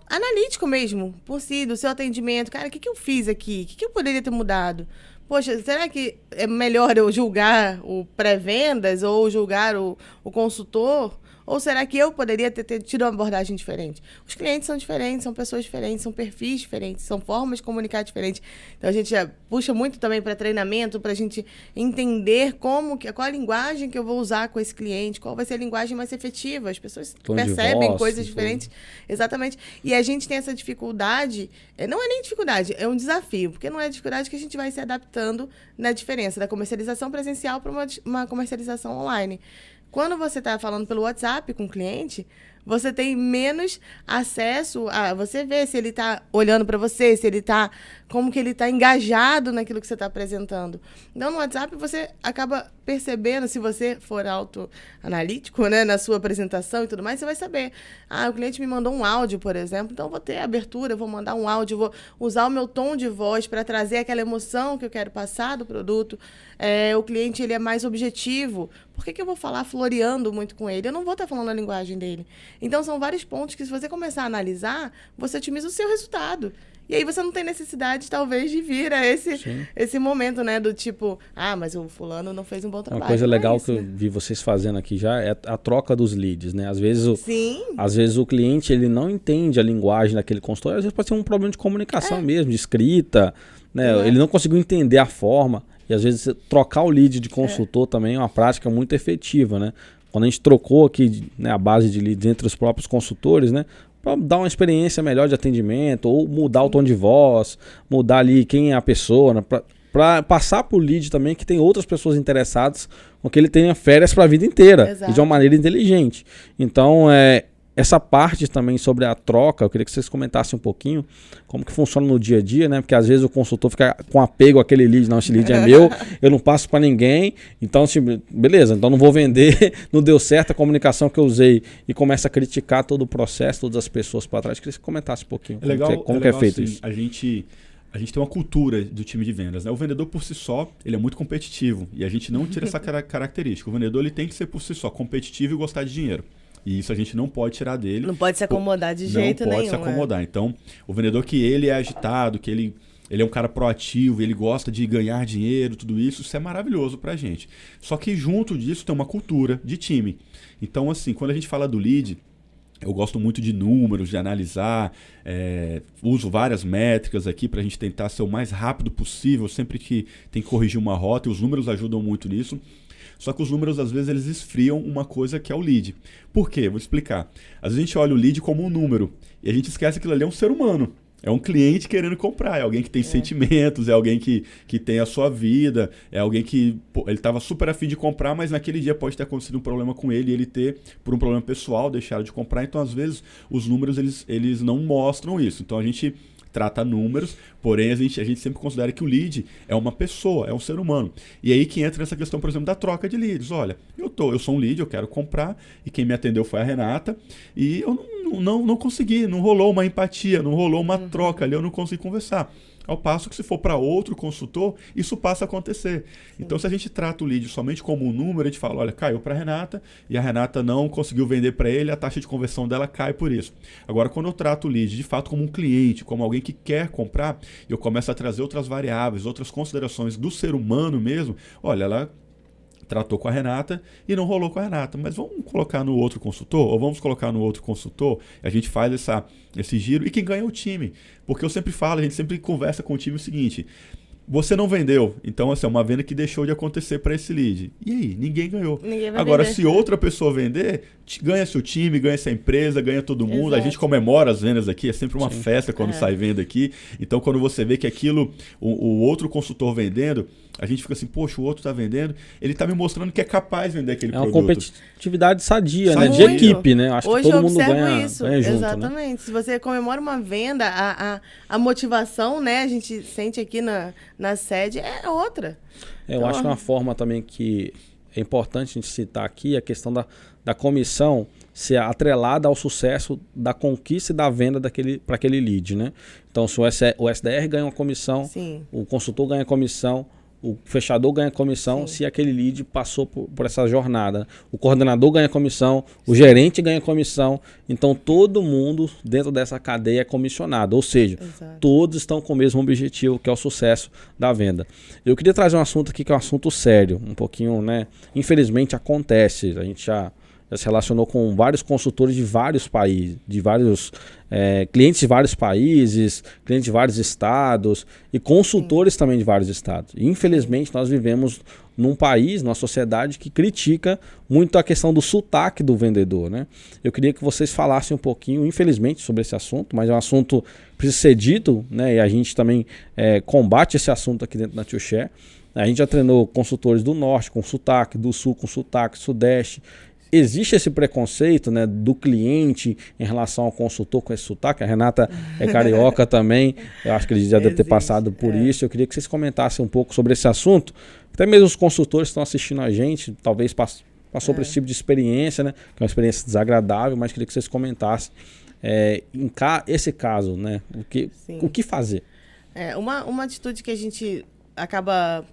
analítico mesmo, por si, do seu atendimento. Cara, o que eu fiz aqui? O que eu poderia ter mudado? Poxa, será que é melhor eu julgar o pré-vendas ou julgar o consultor? Ou será que eu poderia ter tido uma abordagem diferente? Os clientes são diferentes, são pessoas diferentes, são perfis diferentes, são formas de comunicar diferentes. Então, a gente puxa muito também para treinamento, para a gente entender qual a linguagem que eu vou usar com esse cliente, qual vai ser a linguagem mais efetiva. As pessoas percebem coisas diferentes. Exatamente. E a gente tem essa dificuldade, não é nem dificuldade, é um desafio, porque não é dificuldade que a gente vai se adaptando na diferença da comercialização presencial para uma comercialização online. Quando você está falando pelo WhatsApp com o cliente, você tem menos acesso a você ver se ele está olhando para você, se ele está, como que ele está engajado naquilo que você está apresentando. Então, no WhatsApp, você acaba percebendo, se você for autoanalítico, né, na sua apresentação e tudo mais, você vai saber. O cliente me mandou um áudio, por exemplo, então eu vou ter abertura, eu vou mandar um áudio, vou usar o meu tom de voz para trazer aquela emoção que eu quero passar do produto. O cliente ele é mais objetivo. Por que eu vou falar floreando muito com ele? Eu não vou estar falando a linguagem dele. Então, são vários pontos que, se você começar a analisar, você otimiza o seu resultado. E aí você não tem necessidade, talvez, de vir a esse momento, né? Do tipo, mas o fulano não fez um bom trabalho. Uma coisa legal que eu vi vocês fazendo aqui já é a troca dos leads, né? Às vezes o cliente ele não entende a linguagem daquele consultor, às vezes pode ser um problema de comunicação mesmo, de escrita, né? Ele não conseguiu entender a forma. E às vezes trocar o lead de consultor também é uma prática muito efetiva, né? Quando a gente trocou aqui, né, a base de leads entre os próprios consultores, né? Para dar uma experiência melhor de atendimento, ou mudar o tom de voz, mudar ali quem é a pessoa, né? Para passar para o lead também que tem outras pessoas interessadas com que ele tenha férias para a vida inteira. Exato. E de uma maneira inteligente. Então, essa parte também sobre a troca, eu queria que vocês comentassem um pouquinho como que funciona no dia a dia, né? Porque às vezes o consultor fica com apego àquele lead, não, esse lead é meu, eu não passo para ninguém, então, assim, beleza, então não vou vender, não deu certo a comunicação que eu usei e começa a criticar todo o processo, todas as pessoas para trás. Eu queria que você comentasse um pouquinho como que é feito assim, isso. A gente tem uma cultura do time de vendas, né? O vendedor por si só, ele é muito competitivo e a gente não tira essa característica. O vendedor ele tem que ser por si só competitivo e gostar de dinheiro. E isso a gente não pode tirar dele. Não pode se acomodar de jeito nenhum. Não pode se acomodar. Então, o vendedor que ele é agitado, que ele é um cara proativo, ele gosta de ganhar dinheiro, tudo isso é maravilhoso pra gente. Só que junto disso tem uma cultura de time. Então, assim, quando a gente fala do lead, eu gosto muito de números, de analisar, uso várias métricas aqui para a gente tentar ser o mais rápido possível, sempre que tem que corrigir uma rota, e os números ajudam muito nisso. Só que os números, às vezes, eles esfriam uma coisa que é o lead. Por quê? Vou explicar. Às vezes a gente olha o lead como um número e a gente esquece que aquilo ali é um ser humano. É um cliente querendo comprar, é alguém que tem sentimentos, é alguém que tem a sua vida, é alguém que ele estava super afim de comprar, mas naquele dia pode ter acontecido um problema com ele e ele ter, por um problema pessoal, deixado de comprar. Então, às vezes, os números eles não mostram isso. Então, a gente trata números, porém a gente sempre considera que o lead é uma pessoa, é um ser humano. E aí que entra nessa questão, por exemplo, da troca de leads. Olha, eu sou um lead, eu quero comprar, e quem me atendeu foi a Renata, e eu não consegui, não rolou uma empatia, não rolou uma troca ali, eu não consegui conversar. Ao passo que se for para outro consultor, isso passa a acontecer. Sim. Então, se a gente trata o lead somente como um número, a gente fala, olha, caiu para a Renata e a Renata não conseguiu vender para ele, a taxa de conversão dela cai por isso. Agora, quando eu trato o lead de fato como um cliente, como alguém que quer comprar, eu começo a trazer outras variáveis, outras considerações do ser humano mesmo. Olha, ela tratou com a Renata e não rolou com a Renata, mas vamos colocar no outro consultor, ou vamos colocar no outro consultor, a gente faz esse giro e quem ganha é o time, porque eu sempre falo, a gente sempre conversa com o time o seguinte, você não vendeu, então assim, é uma venda que deixou de acontecer para esse lead. E aí? Ninguém ganhou. Ninguém vai Agora, vender. se outra pessoa vender, ganha seu time, ganha essa empresa, ganha todo mundo. Exato. A gente comemora as vendas aqui, é sempre uma festa quando sai venda aqui. Então, quando você vê que aquilo, o outro consultor vendendo, a gente fica assim, poxa, o outro está vendendo, ele está me mostrando que é capaz de vender aquele produto. É uma competitividade sadia, né? Muito. De equipe, né? Acho Hoje que todo eu mundo observo ganha, isso. ganha junto, Exatamente. né? Se você comemora uma venda, a motivação, né? A gente sente aqui na sede é outra. Eu Então, acho que uma forma também que é importante a gente citar aqui é a questão da comissão ser atrelada ao sucesso da conquista e da venda para aquele lead, né? Então, se o SDR ganha uma comissão, Sim. o consultor ganha comissão, o fechador ganha comissão, Sim. se aquele lead passou por essa jornada. O coordenador ganha comissão, o gerente ganha comissão. Então, todo mundo dentro dessa cadeia é comissionado. Ou seja, Exato. todos estão com o mesmo objetivo, que é o sucesso da venda. Eu queria trazer um assunto aqui que é um assunto sério. Um pouquinho, né? Infelizmente, acontece. A gente já se relacionou com vários consultores de vários países, de vários clientes de vários países, clientes de vários estados e consultores também de vários estados. E, infelizmente, nós vivemos num país, numa sociedade que critica muito a questão do sotaque do vendedor, né? Eu queria que vocês falassem um pouquinho, infelizmente, sobre esse assunto, mas é um assunto que precisa ser dito, né? E a gente também combate esse assunto aqui dentro da Tio Share. A gente já treinou consultores do norte com sotaque, do sul com sotaque, sudeste. Existe esse preconceito, né, do cliente em relação ao consultor com esse sotaque. A Renata é carioca também. Eu acho que ele já deve ter passado por isso. Eu queria que vocês comentassem um pouco sobre esse assunto. Até mesmo os consultores que estão assistindo a gente, talvez passou por esse tipo de experiência, né, que é uma experiência desagradável, mas queria que vocês comentassem esse caso, né, o que fazer. Uma atitude que a gente acaba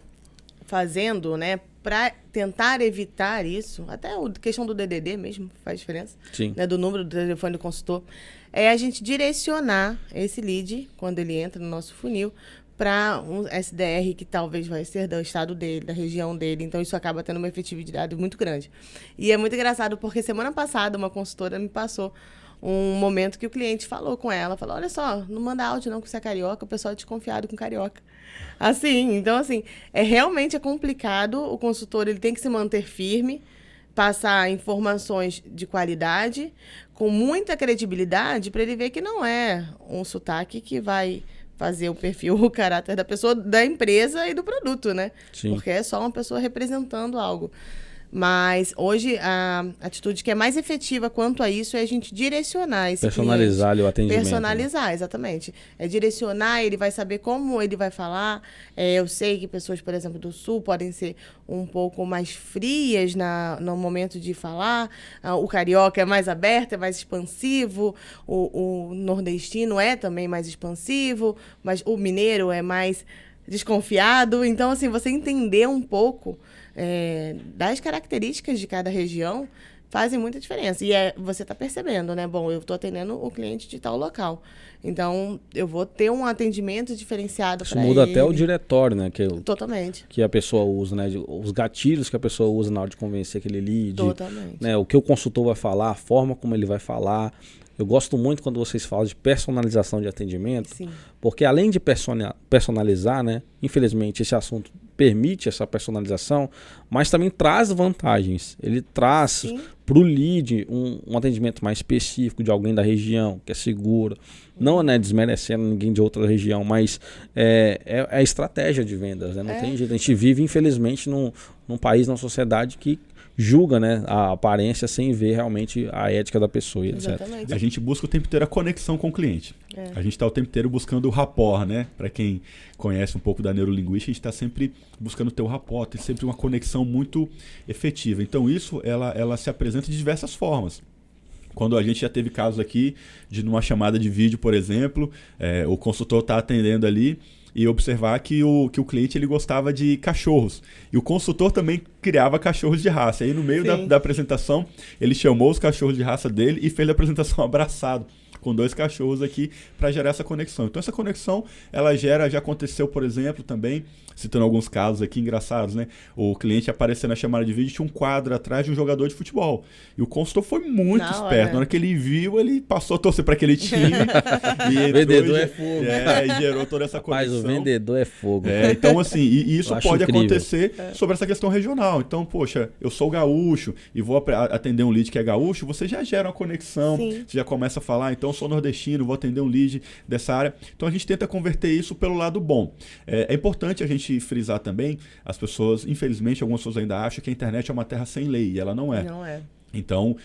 fazendo, né, para tentar evitar isso, até a questão do DDD mesmo faz diferença, Sim. Né, do número do telefone do consultor, é a gente direcionar esse lead, quando ele entra no nosso funil, para um SDR que talvez vai ser do estado dele, da região dele. Então, isso acaba tendo uma efetividade muito grande. E é muito engraçado, porque semana passada uma consultora me passou um momento que o cliente falou com ela, falou, olha só, não manda áudio não que você é carioca, o pessoal é desconfiado com carioca. Assim, então assim, realmente complicado, o consultor ele tem que se manter firme, passar informações de qualidade, com muita credibilidade, para ele ver que não é um sotaque que vai fazer o perfil, o caráter da pessoa, da empresa e do produto, né? Sim. Porque é só uma pessoa representando algo. Mas hoje a atitude que é mais efetiva quanto a isso é a gente direcionar esse personalizar ali o atendimento. Personalizar, exatamente. É direcionar, ele vai saber como ele vai falar. Eu sei que pessoas, por exemplo, do Sul podem ser um pouco mais frias no momento de falar. O carioca é mais aberto, é mais expansivo. O nordestino é também mais expansivo, mas o mineiro é mais desconfiado. Então, assim, você entender um pouco das características de cada região fazem muita diferença. E você está percebendo, né? Bom, eu estou atendendo o cliente de tal local. Então, eu vou ter um atendimento diferenciado para ele. Isso muda até o diretório, né? Totalmente. Que a pessoa usa, né? Os gatilhos que a pessoa usa na hora de convencer aquele lead. Totalmente. Né? O que o consultor vai falar, a forma como ele vai falar. Eu gosto muito quando vocês falam de personalização de atendimento. Sim. Porque além de personalizar, né? Infelizmente, esse assunto permite essa personalização, mas também traz vantagens. Ele traz para o lead um atendimento mais específico de alguém da região, que é seguro. Não, né, desmerecendo ninguém de outra região, mas é a estratégia de vendas. Né? Não tem jeito. A gente vive, infelizmente, num país, numa sociedade que julga, né, a aparência sem ver realmente a ética da pessoa, etc. Exatamente. A gente busca o tempo inteiro a conexão com o cliente. A gente está o tempo inteiro buscando o rapport, né? Para quem conhece um pouco da neurolinguística, a gente está sempre buscando ter o rapport, tem sempre uma conexão muito efetiva. Então isso, ela se apresenta de diversas formas. Quando a gente já teve casos aqui de numa chamada de vídeo, por exemplo, o consultor está atendendo ali e observar que o cliente ele gostava de cachorros. E o consultor também criava cachorros de raça. E aí no meio da apresentação, ele chamou os cachorros de raça dele e fez a apresentação abraçado com 2 cachorros aqui para gerar essa conexão. Então essa conexão, ela já aconteceu, por exemplo, também, citando alguns casos aqui engraçados, né? O cliente apareceu na chamada de vídeo, tinha um quadro atrás de um jogador de futebol. E o consultor foi muito esperto. Na hora que ele viu, ele passou a torcer para aquele time. O vendedor é fogo. E gerou toda essa conexão. Mas o vendedor é fogo. Então assim, e isso pode incrível acontecer sobre essa questão regional. Então, poxa, eu sou gaúcho e vou atender um lead que é gaúcho, você já gera uma conexão, você já começa a falar, então eu sou nordestino, vou atender um lead dessa área. Então a gente tenta converter isso pelo lado bom. É importante a gente frisar também, as pessoas, infelizmente, algumas pessoas ainda acham que a internet é uma terra sem lei, e ela não é. Não é. Então,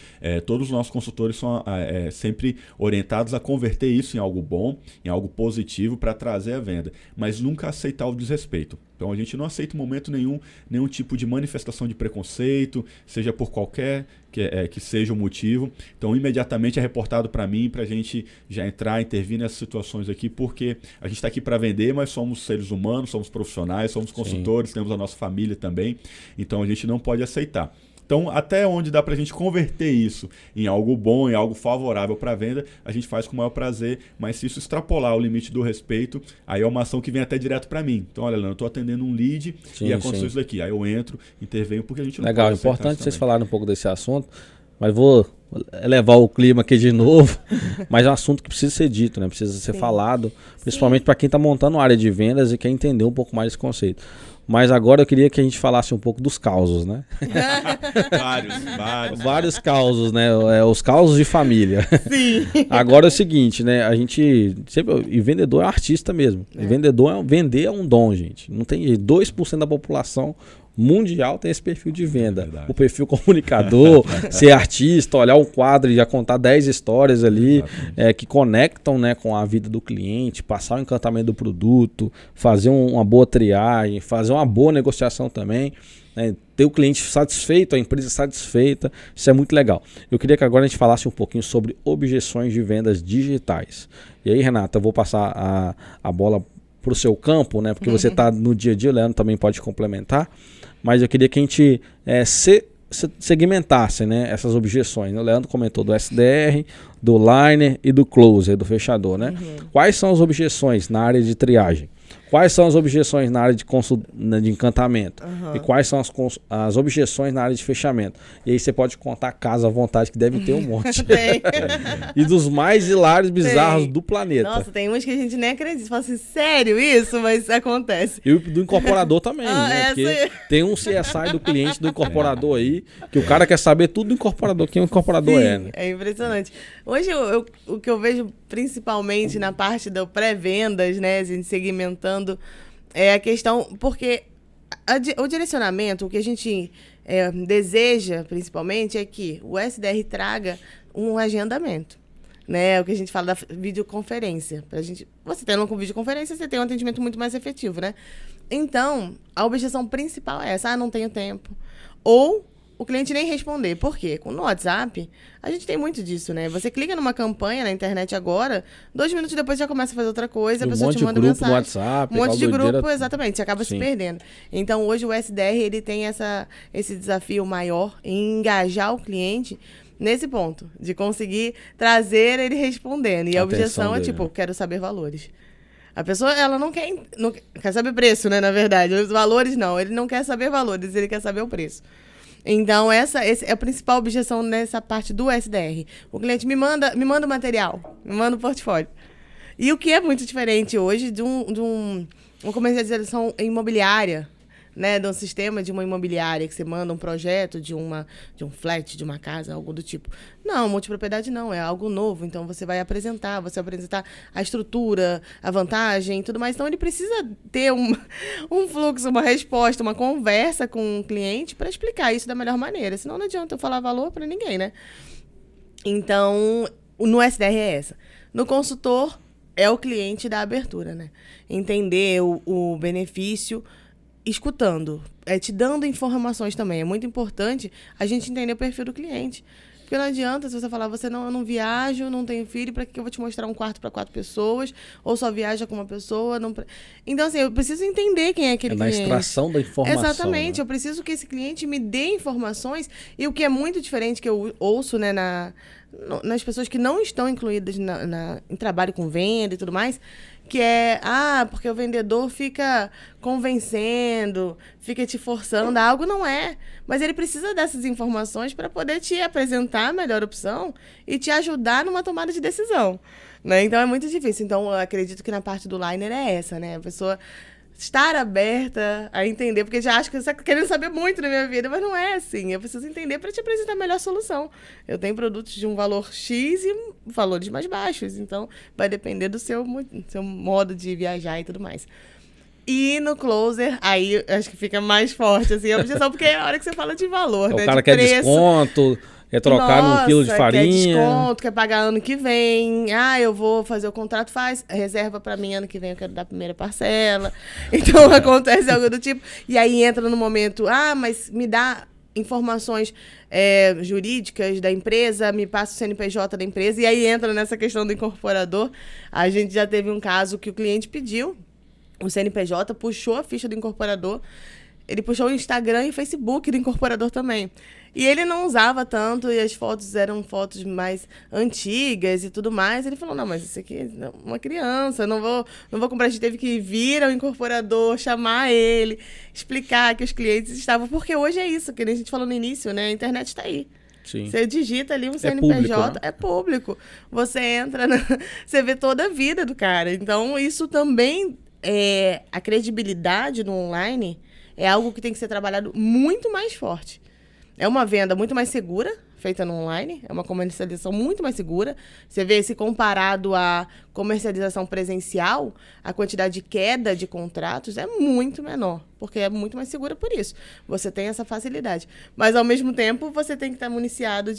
todos os nossos consultores são sempre orientados a converter isso em algo bom, em algo positivo para trazer a venda, mas nunca aceitar o desrespeito. Então, a gente não aceita em momento nenhum tipo de manifestação de preconceito, seja por qualquer que seja o motivo. Então, imediatamente é reportado para mim, para a gente já entrar, intervir nessas situações aqui, porque a gente está aqui para vender, mas somos seres humanos, somos profissionais, somos consultores, temos a nossa família também, então a gente não pode aceitar. Então, até onde dá para a gente converter isso em algo bom, em algo favorável para a venda, a gente faz com o maior prazer, mas se isso extrapolar o limite do respeito, aí é uma ação que vem até direto para mim. Então, olha, Leandro, eu estou atendendo um lead e aconteceu isso daqui. Aí eu entro, intervenho, porque a gente não Legal, pode importante vocês falarem um pouco desse assunto, mas vou elevar o clima aqui de novo, mas é um assunto que precisa ser dito, né? Precisa ser falado, principalmente para quem está montando uma área de vendas e quer entender um pouco mais desse conceito. Mas agora eu queria que a gente falasse um pouco dos causos, né? Vários causos, né? Os causos de família. Sim. Agora é o seguinte, né? A gente sempre... E vendedor é artista mesmo. E vender é um dom, gente. Não tem 2% da população mundial tem esse perfil de venda. O perfil comunicador, ser artista, olhar um quadro e já contar 10 histórias ali que conectam, né, com a vida do cliente, passar o encantamento do produto, fazer uma boa triagem, fazer uma boa negociação também, né, ter o cliente satisfeito, a empresa satisfeita. Isso é muito legal. Eu queria que agora a gente falasse um pouquinho sobre objeções de vendas digitais. E aí, Renata, eu vou passar a bola para o seu campo, né? Porque você está no dia a dia, o Leandro também pode complementar, mas eu queria que a gente segmentasse, né, essas objeções. O Leandro comentou do SDR, do liner e do closer, do fechador, né? Quais são as objeções na área de triagem? quais são as objeções na área de encantamento e quais são as objeções na área de fechamento. E aí você pode contar casos à vontade, que deve ter um monte. E dos mais hilários, bizarros do planeta. Nossa, tem uns que a gente nem acredita. Você fala assim, sério isso? Mas acontece. E do incorporador também, né? Porque tem um CSI do cliente do incorporador aí, que o cara quer saber tudo do incorporador, quem o incorporador Sim, é, né? É impressionante. Hoje, o que eu vejo principalmente na parte da pré-vendas, né, a gente segmentando, é a questão, porque o direcionamento, o que a gente deseja, principalmente, é que o SDR traga um agendamento. Né, o que a gente fala da videoconferência. Você tendo uma videoconferência, você tem um atendimento muito mais efetivo, né? Então, a objeção principal é essa, não tenho tempo. Ou o cliente nem responder. Por quê? No WhatsApp, a gente tem muito disso, né? Você clica numa campanha na internet agora, 2 minutos depois já começa a fazer outra coisa, a pessoa te manda mensagem. No WhatsApp, um monte de grupo, exatamente, você acaba se perdendo. Então, hoje o SDR, ele tem esse desafio maior em engajar o cliente nesse ponto, de conseguir trazer ele respondendo. E a objeção é tipo, quero saber valores. A pessoa, ela não quer saber preço, né, na verdade. Os valores, não. Ele não quer saber valores, ele quer saber o preço. Então, essa é a principal objeção nessa parte do SDR. O cliente me manda o material, me manda o portfólio. E o que é muito diferente hoje de uma comercialização imobiliária, né, de um sistema de uma imobiliária que você manda um projeto de um flat, de uma casa, algo do tipo. Não, multipropriedade não, é algo novo. Então, você vai apresentar a estrutura, a vantagem e tudo mais. Então, ele precisa ter um fluxo, uma resposta, uma conversa com o cliente para explicar isso da melhor maneira. Senão, não adianta eu falar valor para ninguém, né? Então, no SDR é essa. No consultor, é o cliente da abertura, né? Entender o benefício, escutando, te dando informações também. É muito importante a gente entender o perfil do cliente. Porque não adianta se você falar, eu não viajo, não tenho filho, para que eu vou te mostrar um quarto para 4 pessoas? Ou só viaja com uma pessoa? Então, assim, eu preciso entender quem é aquele cliente. Na extração da informação. Exatamente. Né? Eu preciso que esse cliente me dê informações. E o que é muito diferente que eu ouço, né, nas pessoas que não estão incluídas em trabalho com venda e tudo mais, que é, porque o vendedor fica convencendo, fica te forçando a algo, não é. Mas ele precisa dessas informações para poder te apresentar a melhor opção e te ajudar numa tomada de decisão, né? Então, é muito difícil. Então, eu acredito que na parte do liner é essa, né? A pessoa estar aberta a entender, porque já acho que você está querendo saber muito da minha vida, mas não é assim. Eu preciso entender para te apresentar a melhor solução. Eu tenho produtos de um valor X e valores mais baixos, então vai depender do seu modo de viajar e tudo mais. E no closer, aí acho que fica mais forte assim, a objeção, porque é a hora que você fala de valor, né? O cara quer desconto, quer trocar num quilo de farinha. Quer desconto, quer pagar ano que vem. Eu vou fazer o contrato, reserva pra mim ano que vem, eu quero dar a primeira parcela. Então, acontece algo do tipo. E aí entra no momento, mas me dá informações jurídicas da empresa, me passa o CNPJ da empresa. E aí entra nessa questão do incorporador. A gente já teve um caso que o cliente pediu o CNPJ, puxou a ficha do incorporador, ele puxou o Instagram e o Facebook do incorporador também. E ele não usava tanto, e as fotos eram fotos mais antigas e tudo mais. Ele falou, não, mas isso aqui é uma criança, não vou comprar. A gente teve que vir ao incorporador, chamar ele, explicar que os clientes estavam... Porque hoje é isso, que a gente falou no início, né? A internet está aí. Sim. Você digita ali um CNPJ, público, né? É público. Você entra, você vê toda a vida do cara. Então, isso também... a credibilidade no online é algo que tem que ser trabalhado muito mais forte. É uma venda muito mais segura, feita no online, é uma comercialização muito mais segura. Você vê, se comparado à comercialização presencial, a quantidade de queda de contratos é muito menor, porque é muito mais segura por isso. Você tem essa facilidade. Mas, ao mesmo tempo, você tem que estar municiado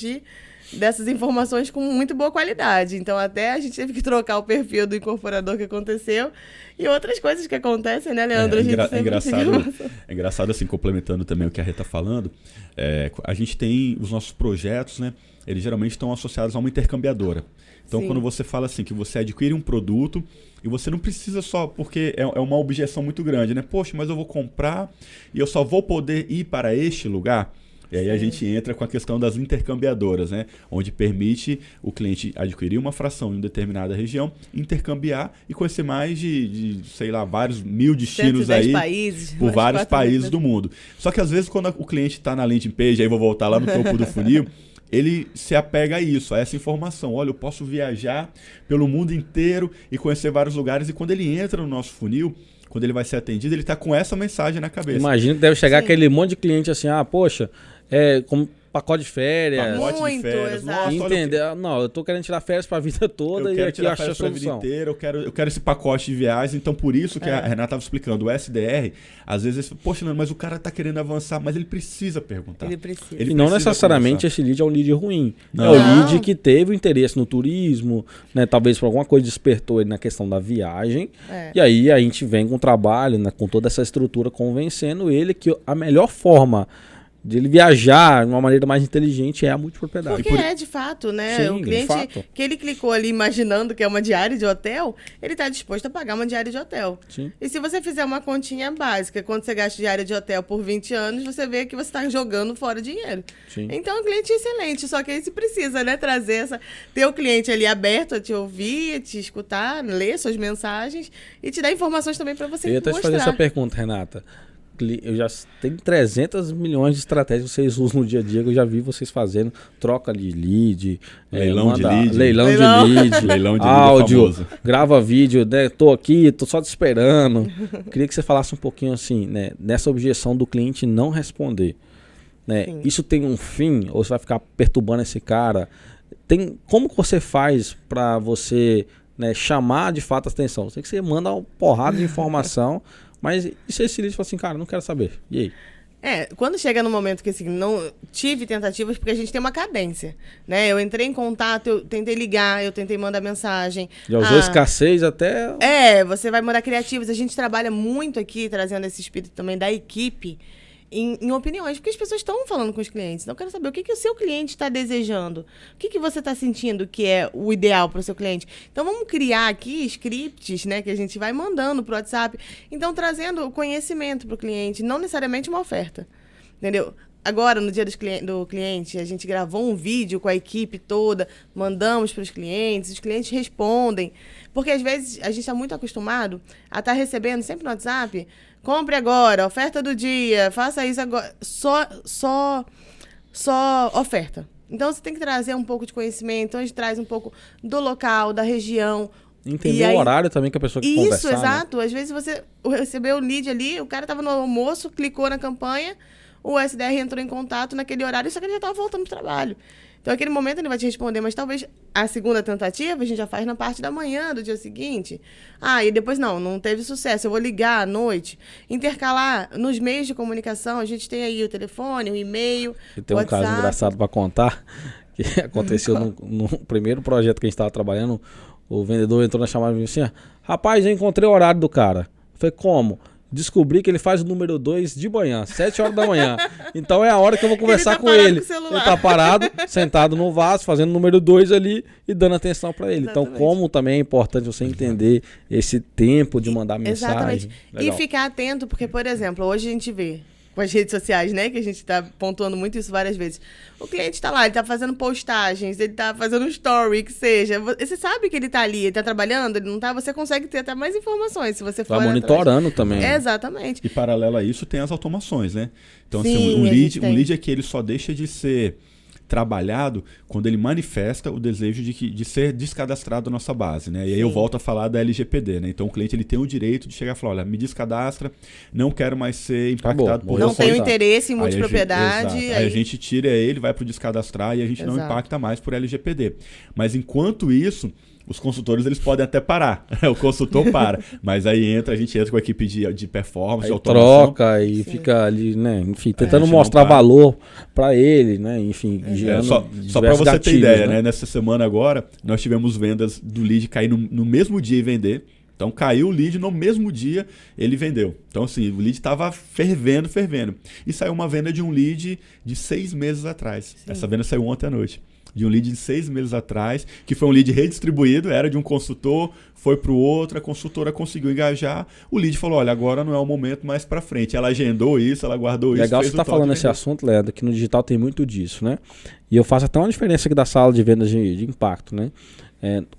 dessas informações com muito boa qualidade. Então, até a gente teve que trocar o perfil do incorporador que aconteceu e outras coisas que acontecem, né, Leandro? É engraçado, assim, complementando também o que a Rê está falando, a gente tem os nossos projetos, né? Eles geralmente estão associados a uma intercambiadora. Então, Sim. Quando você fala assim, que você adquire um produto e você não precisa só, porque é uma objeção muito grande, né? Poxa, mas eu vou comprar e eu só vou poder ir para este lugar. E aí a gente entra com a questão das intercambiadoras, né? Onde permite o cliente adquirir uma fração em determinada região, intercambiar e conhecer mais sei lá, vários mil destinos aí países, por vários países do mundo. Só que às vezes quando o cliente está na landing page, aí vou voltar lá no topo do funil, ele se apega a isso, a essa informação. Olha, eu posso viajar pelo mundo inteiro e conhecer vários lugares. E quando ele entra no nosso funil, quando ele vai ser atendido, ele está com essa mensagem na cabeça. Imagina que deve chegar aquele monte de cliente assim, poxa, como pacote de férias. Pacote de férias. Nossa, entender. Não, eu tô querendo tirar férias pra vida toda e aqui eu achei a solução. Inteira, eu quero esse pacote de viagens. Então, por isso que a Renata estava explicando, o SDR, às vezes, poxa, não, mas o cara tá querendo avançar, mas ele precisa perguntar. Ele precisa. E não necessariamente esse lead é um lead ruim. Não. É o lead que teve o interesse no turismo, né? Talvez por alguma coisa despertou ele na questão da viagem. E aí a gente vem com o trabalho, né, com toda essa estrutura, convencendo ele que a melhor forma de ele viajar de uma maneira mais inteligente é a multipropriedade. Porque de fato, né? Sim, o cliente que ele clicou ali imaginando que é uma diária de hotel, ele está disposto a pagar uma diária de hotel. Sim. E se você fizer uma continha básica, quando você gasta diária de hotel por 20 anos, você vê que você está jogando fora dinheiro. Sim. Então, o cliente é excelente, só que aí você precisa, né, ter o cliente ali aberto a te ouvir, a te escutar, ler suas mensagens e te dar informações também para você Eu ia até te fazer essa pergunta, Renata. Eu já tenho 300 milhões de estratégias que vocês usam no dia a dia, que eu já vi vocês fazendo, troca de lead, leilão de lead, leilão de lead, áudio, grava vídeo, né? Tô aqui, tô só te esperando. Queria que você falasse um pouquinho assim, né, nessa objeção do cliente não responder, né? Isso tem um fim ou você vai ficar perturbando esse cara? Como que você faz para você, né, chamar de fato a atenção? Sei que você manda uma porrada de informação. Mas e se esse lead fala assim, cara, não quero saber. E aí? Quando chega no momento que assim, não tive tentativas, porque a gente tem uma cadência, né? Eu entrei em contato, eu tentei ligar, eu tentei mandar mensagem. Já usou escassez até... Você vai mandar criativos. A gente trabalha muito aqui, trazendo esse espírito também da equipe, em opiniões, porque as pessoas estão falando com os clientes. Então, eu quero saber o que o seu cliente está desejando. O que você está sentindo que é o ideal para o seu cliente. Então, vamos criar aqui scripts, né, que a gente vai mandando para o WhatsApp. Então, trazendo o conhecimento para o cliente, não necessariamente uma oferta. Entendeu? Agora, no dia do cliente, a gente gravou um vídeo com a equipe toda, mandamos para os clientes respondem. Porque, às vezes, a gente está muito acostumado a estar recebendo sempre no WhatsApp: compre agora, oferta do dia, faça isso agora. Só oferta. Então, você tem que trazer um pouco de conhecimento. Então, a gente traz um pouco do local, da região. Entender o horário também que a pessoa quer conversar. Isso, exato. Né? Às vezes, você recebeu o lead ali, o cara estava no almoço, clicou na campanha, o SDR entrou em contato naquele horário, só que ele já estava voltando para o trabalho. Então, naquele momento, ele vai te responder, mas talvez a segunda tentativa a gente já faz na parte da manhã do dia seguinte. E depois não teve sucesso, eu vou ligar à noite. Intercalar nos meios de comunicação, a gente tem aí o telefone, o e-mail, e tem um caso engraçado para contar, que aconteceu no primeiro projeto que a gente estava trabalhando. O vendedor entrou na chamada e disse assim: rapaz, eu encontrei o horário do cara. Eu falei, como? Descobri que ele faz o número 2 de manhã, 7 horas da manhã. Então é a hora que eu vou conversar com ele. Ele tá parado, sentado no vaso, fazendo o número 2 ali e dando atenção para ele. Exatamente. Então, como também é importante você entender esse tempo de mandar mensagem. Exatamente. Legal. E ficar atento, porque, por exemplo, hoje a gente vê com as redes sociais, né, que a gente está pontuando muito isso várias vezes. O cliente está lá, ele está fazendo postagens, ele está fazendo um story, que seja. Você sabe que ele está ali, ele está trabalhando, ele não está, você consegue ter até mais informações se você for monitorando também. Exatamente. E paralelo a isso tem as automações, né? Então, assim, um lead é que ele só deixa de ser trabalhado quando ele manifesta o desejo de ser descadastrado na nossa base, né? E aí eu volto a falar da LGPD, né? Então o cliente ele tem o direito de chegar e falar, olha, me descadastra, não quero mais ser impactado por não tenho interesse em multipropriedade. Aí a gente tira ele, vai para o descadastrar e a gente não impacta mais por LGPD. Mas enquanto isso, os consultores eles podem até parar, o consultor para, mas aí a gente entra com a equipe de performance, de automação. Troca e fica ali, né, enfim, tentando mostrar valor para ele, né, enfim. Só para você ter ideia, né, nessa semana agora, nós tivemos vendas do lead cair no mesmo dia e vender. Então caiu o lead, no mesmo dia ele vendeu. Então assim, o lead estava fervendo. E saiu uma venda de um lead de 6 meses atrás. Sim. Essa venda saiu ontem à noite. De um lead de 6 meses atrás, que foi um lead redistribuído, era de um consultor, foi para o outro, a consultora conseguiu engajar, o lead falou, olha, agora não é o momento, mais para frente. Ela agendou isso, ela guardou isso. Legal você estar falando esse assunto, Leandro, que no digital tem muito disso, né? E eu faço até uma diferença aqui da sala de vendas de impacto, né?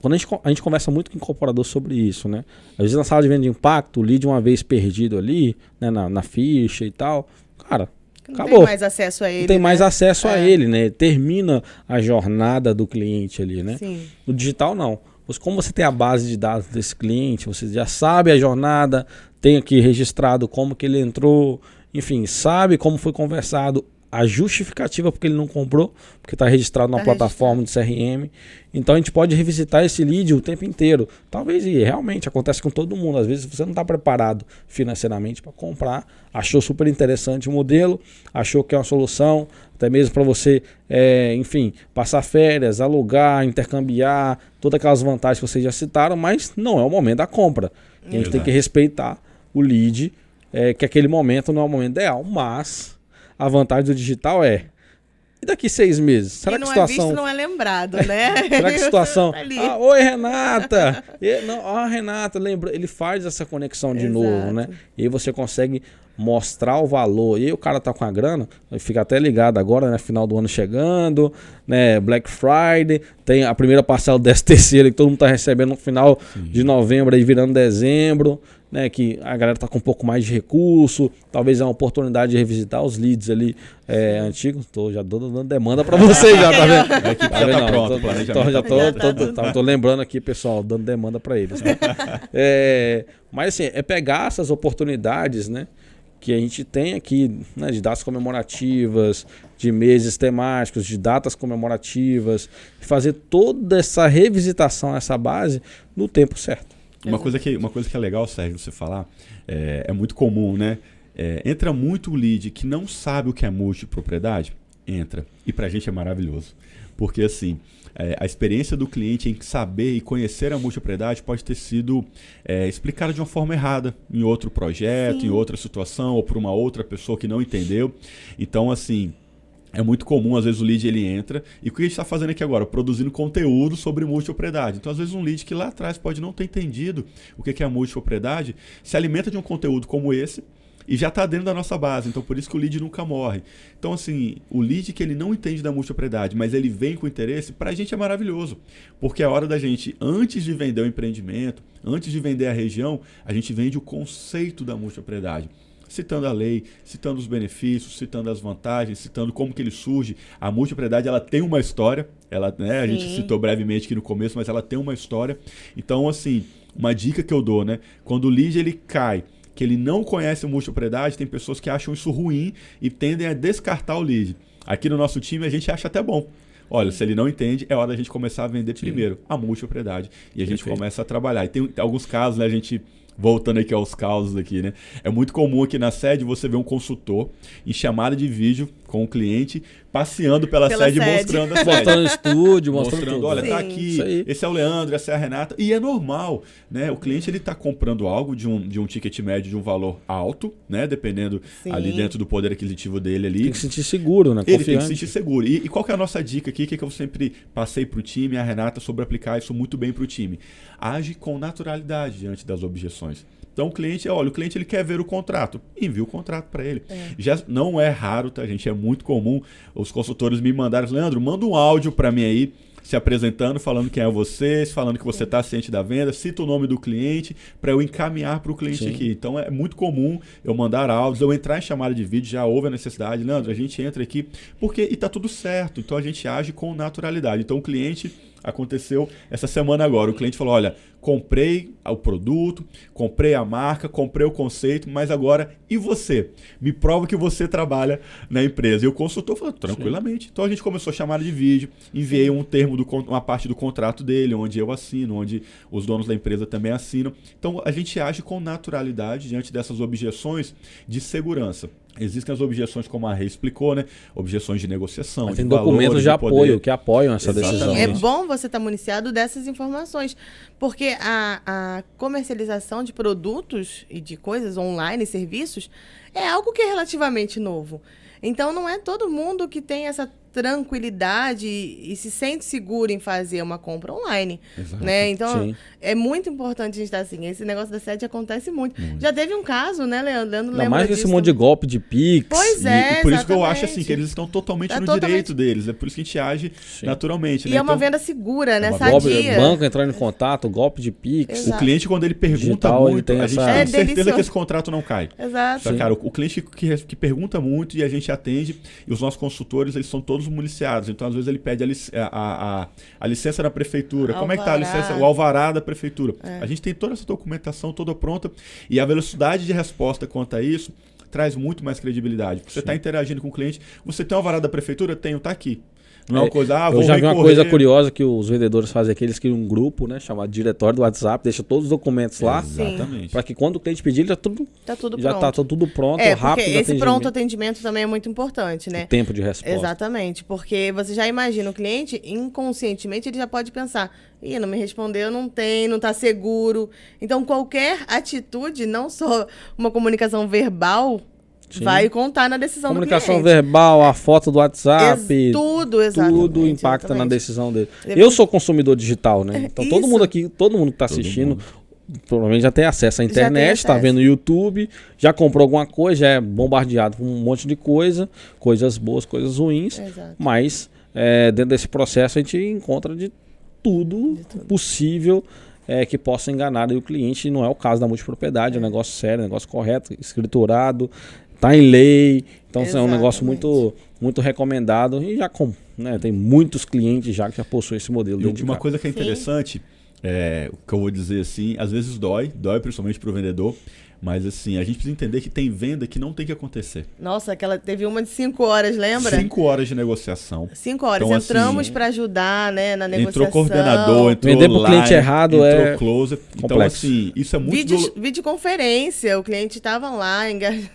Quando a gente conversa muito com o incorporador sobre isso, né? Às vezes na sala de venda de impacto, o lead uma vez perdido ali, né, na ficha e tal, cara... Não acabou. tem mais acesso a ele. Não tem mais acesso a ele, né? Termina a jornada do cliente ali, né? Sim. No digital, não. Como você tem a base de dados desse cliente, você já sabe a jornada, tem aqui registrado como que ele entrou, enfim, sabe como foi conversado, a justificativa porque ele não comprou, porque está registrado na plataforma de CRM. Então a gente pode revisitar esse lead o tempo inteiro. Talvez, e realmente acontece com todo mundo, às vezes você não está preparado financeiramente para comprar, achou super interessante o modelo, achou que é uma solução, até mesmo para você, enfim, passar férias, alugar, intercambiar, todas aquelas vantagens que vocês já citaram, mas não é o momento da compra. E a gente tem que respeitar o lead, que aquele momento não é o momento ideal, mas... A vantagem do digital é... E daqui 6 meses? Será que a situação... não é visto, não é lembrado, né? Será que a situação... Tá oi, Renata! Renata, lembra? Ele faz essa conexão de novo, né? E aí você consegue mostrar o valor. E aí o cara tá com a grana, fica até ligado agora, né? Final do ano chegando, né? Black Friday, tem a primeira parcela do 13º que todo mundo tá recebendo no final de novembro, aí virando dezembro, né, que a galera tá com um pouco mais de recurso, talvez é uma oportunidade de revisitar os leads ali antigos. Já tô dando demanda para vocês, já tá vendo? A equipe já tá pronta. Tô lembrando aqui, pessoal, dando demanda para eles. Né? Mas assim, é pegar essas oportunidades, né, que a gente tem aqui, né, de datas comemorativas, de meses temáticos, de datas comemorativas, fazer toda essa revisitação, essa base, no tempo certo. Uma coisa que é legal, Sérgio, você falar, é muito comum, né? Entra muito o lead que não sabe o que é multipropriedade, entra. E pra gente é maravilhoso. Porque assim, a experiência do cliente em saber e conhecer a multipropriedade pode ter sido explicada de uma forma errada em outro projeto, Sim. em outra situação, ou por uma outra pessoa que não entendeu. Então, assim... É muito comum, às vezes o lead ele entra, e o que a gente está fazendo aqui agora? Produzindo conteúdo sobre multipropriedade. Então, às vezes um lead que lá atrás pode não ter entendido o que é a multipropriedade, se alimenta de um conteúdo como esse e já está dentro da nossa base. Então, por isso que o lead nunca morre. Então, assim, o lead que ele não entende da multipropriedade, mas ele vem com interesse, para a gente é maravilhoso. Porque é a hora da gente, antes de vender o empreendimento, antes de vender a região, a gente vende o conceito da multipropriedade. Citando a lei, citando os benefícios, citando as vantagens, citando como que ele surge. A multipropriedade, ela tem uma história, né, a gente citou brevemente aqui no começo, mas ela tem uma história. Então, assim, uma dica que eu dou, né? Quando o lead ele cai, que ele não conhece a multipropriedade, tem pessoas que acham isso ruim e tendem a descartar o lead. Aqui no nosso time a gente acha até bom. Olha, se ele não entende, é hora da gente começar a vender primeiro a multipropriedade. E a gente começa a trabalhar. E tem alguns casos, né, a gente... Voltando aqui aos causos aqui, né? É muito comum aqui na sede você ver um consultor em chamada de vídeo com o cliente passeando pela sede. Mostrando a sede. Mostrando o estúdio, mostrando olha, tá aqui, esse é o Leandro, essa é a Renata. E é normal, né? O cliente ele tá comprando algo de um ticket médio de um valor alto, né? Dependendo ali dentro do poder aquisitivo dele ali. Tem que se sentir seguro, né? Ele tem que se sentir seguro. E qual que é a nossa dica aqui? Que eu sempre passei pro time, a Renata, sobre aplicar isso muito bem pro time. Age com naturalidade diante das objeções. Então o cliente ele quer ver o contrato, envia o contrato para ele. Já não é raro, tá, gente? É muito comum os consultores me mandarem, Leandro, manda um áudio para mim aí, se apresentando, falando quem é você, falando que você está ciente da venda, cita o nome do cliente para eu encaminhar para o cliente aqui. Então é muito comum eu mandar áudios, eu entrar em chamada de vídeo, já houve a necessidade, Leandro, a gente entra aqui e tá tudo certo. Então a gente age com naturalidade. Então o cliente... Aconteceu essa semana agora. O cliente falou, olha, comprei o produto, comprei a marca, comprei o conceito, mas agora, e você? Me prova que você trabalha na empresa. E o consultor falou, tranquilamente. Então a gente começou a chamar de vídeo, enviei um termo, uma parte do contrato dele, onde eu assino, onde os donos da empresa também assinam. Então a gente age com naturalidade diante dessas objeções de segurança. Existem as objeções, como a Rei explicou, né? Objeções de negociação. Mas tem documentos de apoio que apoiam essa decisão. É bom você estar municiado dessas informações. Porque porque a comercialização de produtos e de coisas online, serviços, é algo que é relativamente novo. Então, não é todo mundo que tem essa tranquilidade e se sente seguro em fazer uma compra online, né? Então, Sim. é muito importante a gente estar assim. Esse negócio da sede acontece muito. Já teve um caso, né, Leandro? Ainda mais com esse monte de golpe de Pix. Pois E por isso que eu exatamente. acho assim, que eles estão totalmente Tá no totalmente- direito deles. É por isso que a gente age Sim. naturalmente. E né? é uma Então, venda segura, né? uma Golpe, Sadia. banco entrando em contato, golpe de Pix. Exato. o cliente, quando ele pergunta Digital, ele muito, tem a gente essa- tem É certeza delicioso. que esse contrato não cai. Exato. Tá, cara, o cliente que pergunta muito e a gente atende, e os nossos consultores, eles são todos municiados. Então, às vezes, ele pede a licença da prefeitura. Como é que tá a Alvará. licença? O alvará da prefeitura. A gente tem toda essa documentação toda pronta e a velocidade de resposta quanto a isso traz muito mais credibilidade. Porque você está interagindo com o cliente, você tem o alvará da prefeitura? Tenho, tá aqui. Não é uma coisa, Eu vou já vi uma recorrer. coisa curiosa que os vendedores fazem aqui, eles criam um grupo, né, chamado diretório do WhatsApp, deixa todos os documentos lá, Exatamente. para que quando o cliente pedir, já Tá tudo já pronto. tá tudo pronto, É, rápido. porque esse atendimento, pronto atendimento também é muito importante, né? tempo de resposta. Exatamente, porque você já imagina o cliente, inconscientemente ele já pode pensar, ih, não me respondeu, não tá seguro. Então qualquer atitude, não só uma comunicação verbal, Sim. vai contar na decisão Comunicação do cliente. verbal, a foto do WhatsApp, Tudo, exatamente. tudo impacta na exatamente. decisão dele. Depois- Eu sou consumidor digital, né? Então todo Isso. mundo aqui, todo mundo que tá assistindo, provavelmente já tem acesso à Já tem internet, tá acesso. vendo o YouTube, já comprou alguma coisa, já é bombardeado com um monte de coisa, coisas boas, coisas ruins, Exato. mas dentro desse processo a gente encontra de tudo possível que possa enganar aí o cliente. Não é o caso da multipropriedade, é um negócio sério, um negócio correto, escriturado, tá em lei, então assim, é um negócio muito, muito recomendado e já tem muitos clientes já que já possuem esse modelo E dentro de uma casa. coisa que é interessante, o que eu vou dizer assim, às vezes dói principalmente para o vendedor, mas assim, a gente precisa entender que tem venda que não tem que acontecer. Nossa, aquela teve uma de 5 horas, lembra? 5 horas de negociação. 5 horas. Então, Entramos assim, para ajudar, né, na negociação. Entrou coordenador, entrou Vender pro line, cliente errado entrou é closer. Então complexo. assim, isso é muito Videoconferência, o cliente estava lá, engajado.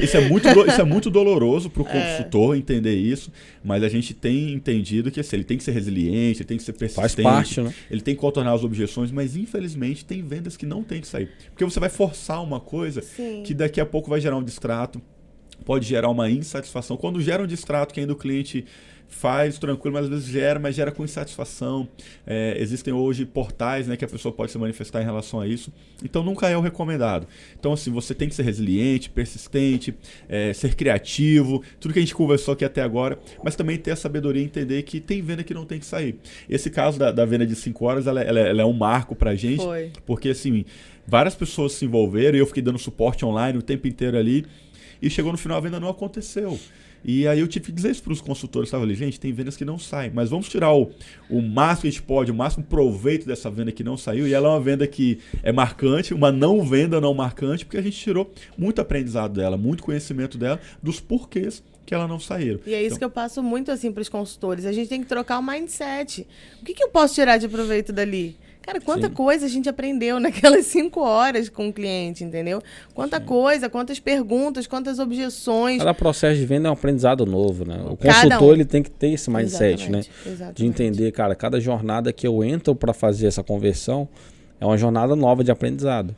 Isso é muito doloroso para o consultor entender isso, mas a gente tem entendido que assim, ele tem que ser resiliente, ele tem que ser persistente, Faz parte, né? ele tem que contornar as objeções, mas infelizmente tem vendas que não tem que sair. Porque você vai forçar uma coisa Sim. que daqui a pouco vai gerar um distrato, pode gerar uma insatisfação. Quando gera um distrato que ainda o cliente faz tranquilo, mas às vezes gera com insatisfação. Existem hoje portais, né, que a pessoa pode se manifestar em relação a isso. Então nunca é o recomendado. Então assim, você tem que ser resiliente, persistente, ser criativo, tudo que a gente conversou aqui até agora, mas também ter a sabedoria e entender que tem venda que não tem que sair. Esse caso da venda de 5 horas, ela é um marco pra gente, Foi. porque assim, várias pessoas se envolveram e eu fiquei dando suporte online o tempo inteiro ali, e chegou no final a venda não aconteceu. E aí eu tive que dizer isso para os consultores, sabe? Ali, gente, tem vendas que não saem, mas vamos tirar o máximo que a gente pode, o máximo proveito dessa venda que não saiu, e ela é uma venda que é marcante, uma não venda não marcante, porque a gente tirou muito aprendizado dela, muito conhecimento dela, dos porquês que ela não saíram. E é isso que eu passo muito assim para os consultores. A gente tem que trocar o mindset. O que eu posso tirar de proveito dali? Cara, quanta coisa a gente aprendeu naquelas 5 horas com o cliente, entendeu? Quanta coisa, quantas perguntas, quantas objeções. Cada processo de venda é um aprendizado novo, né? O Cada consultor um. ele tem que ter esse mindset, Exatamente, né? exatamente. De entender, cara, cada jornada que eu entro para fazer essa conversão é uma jornada nova de aprendizado.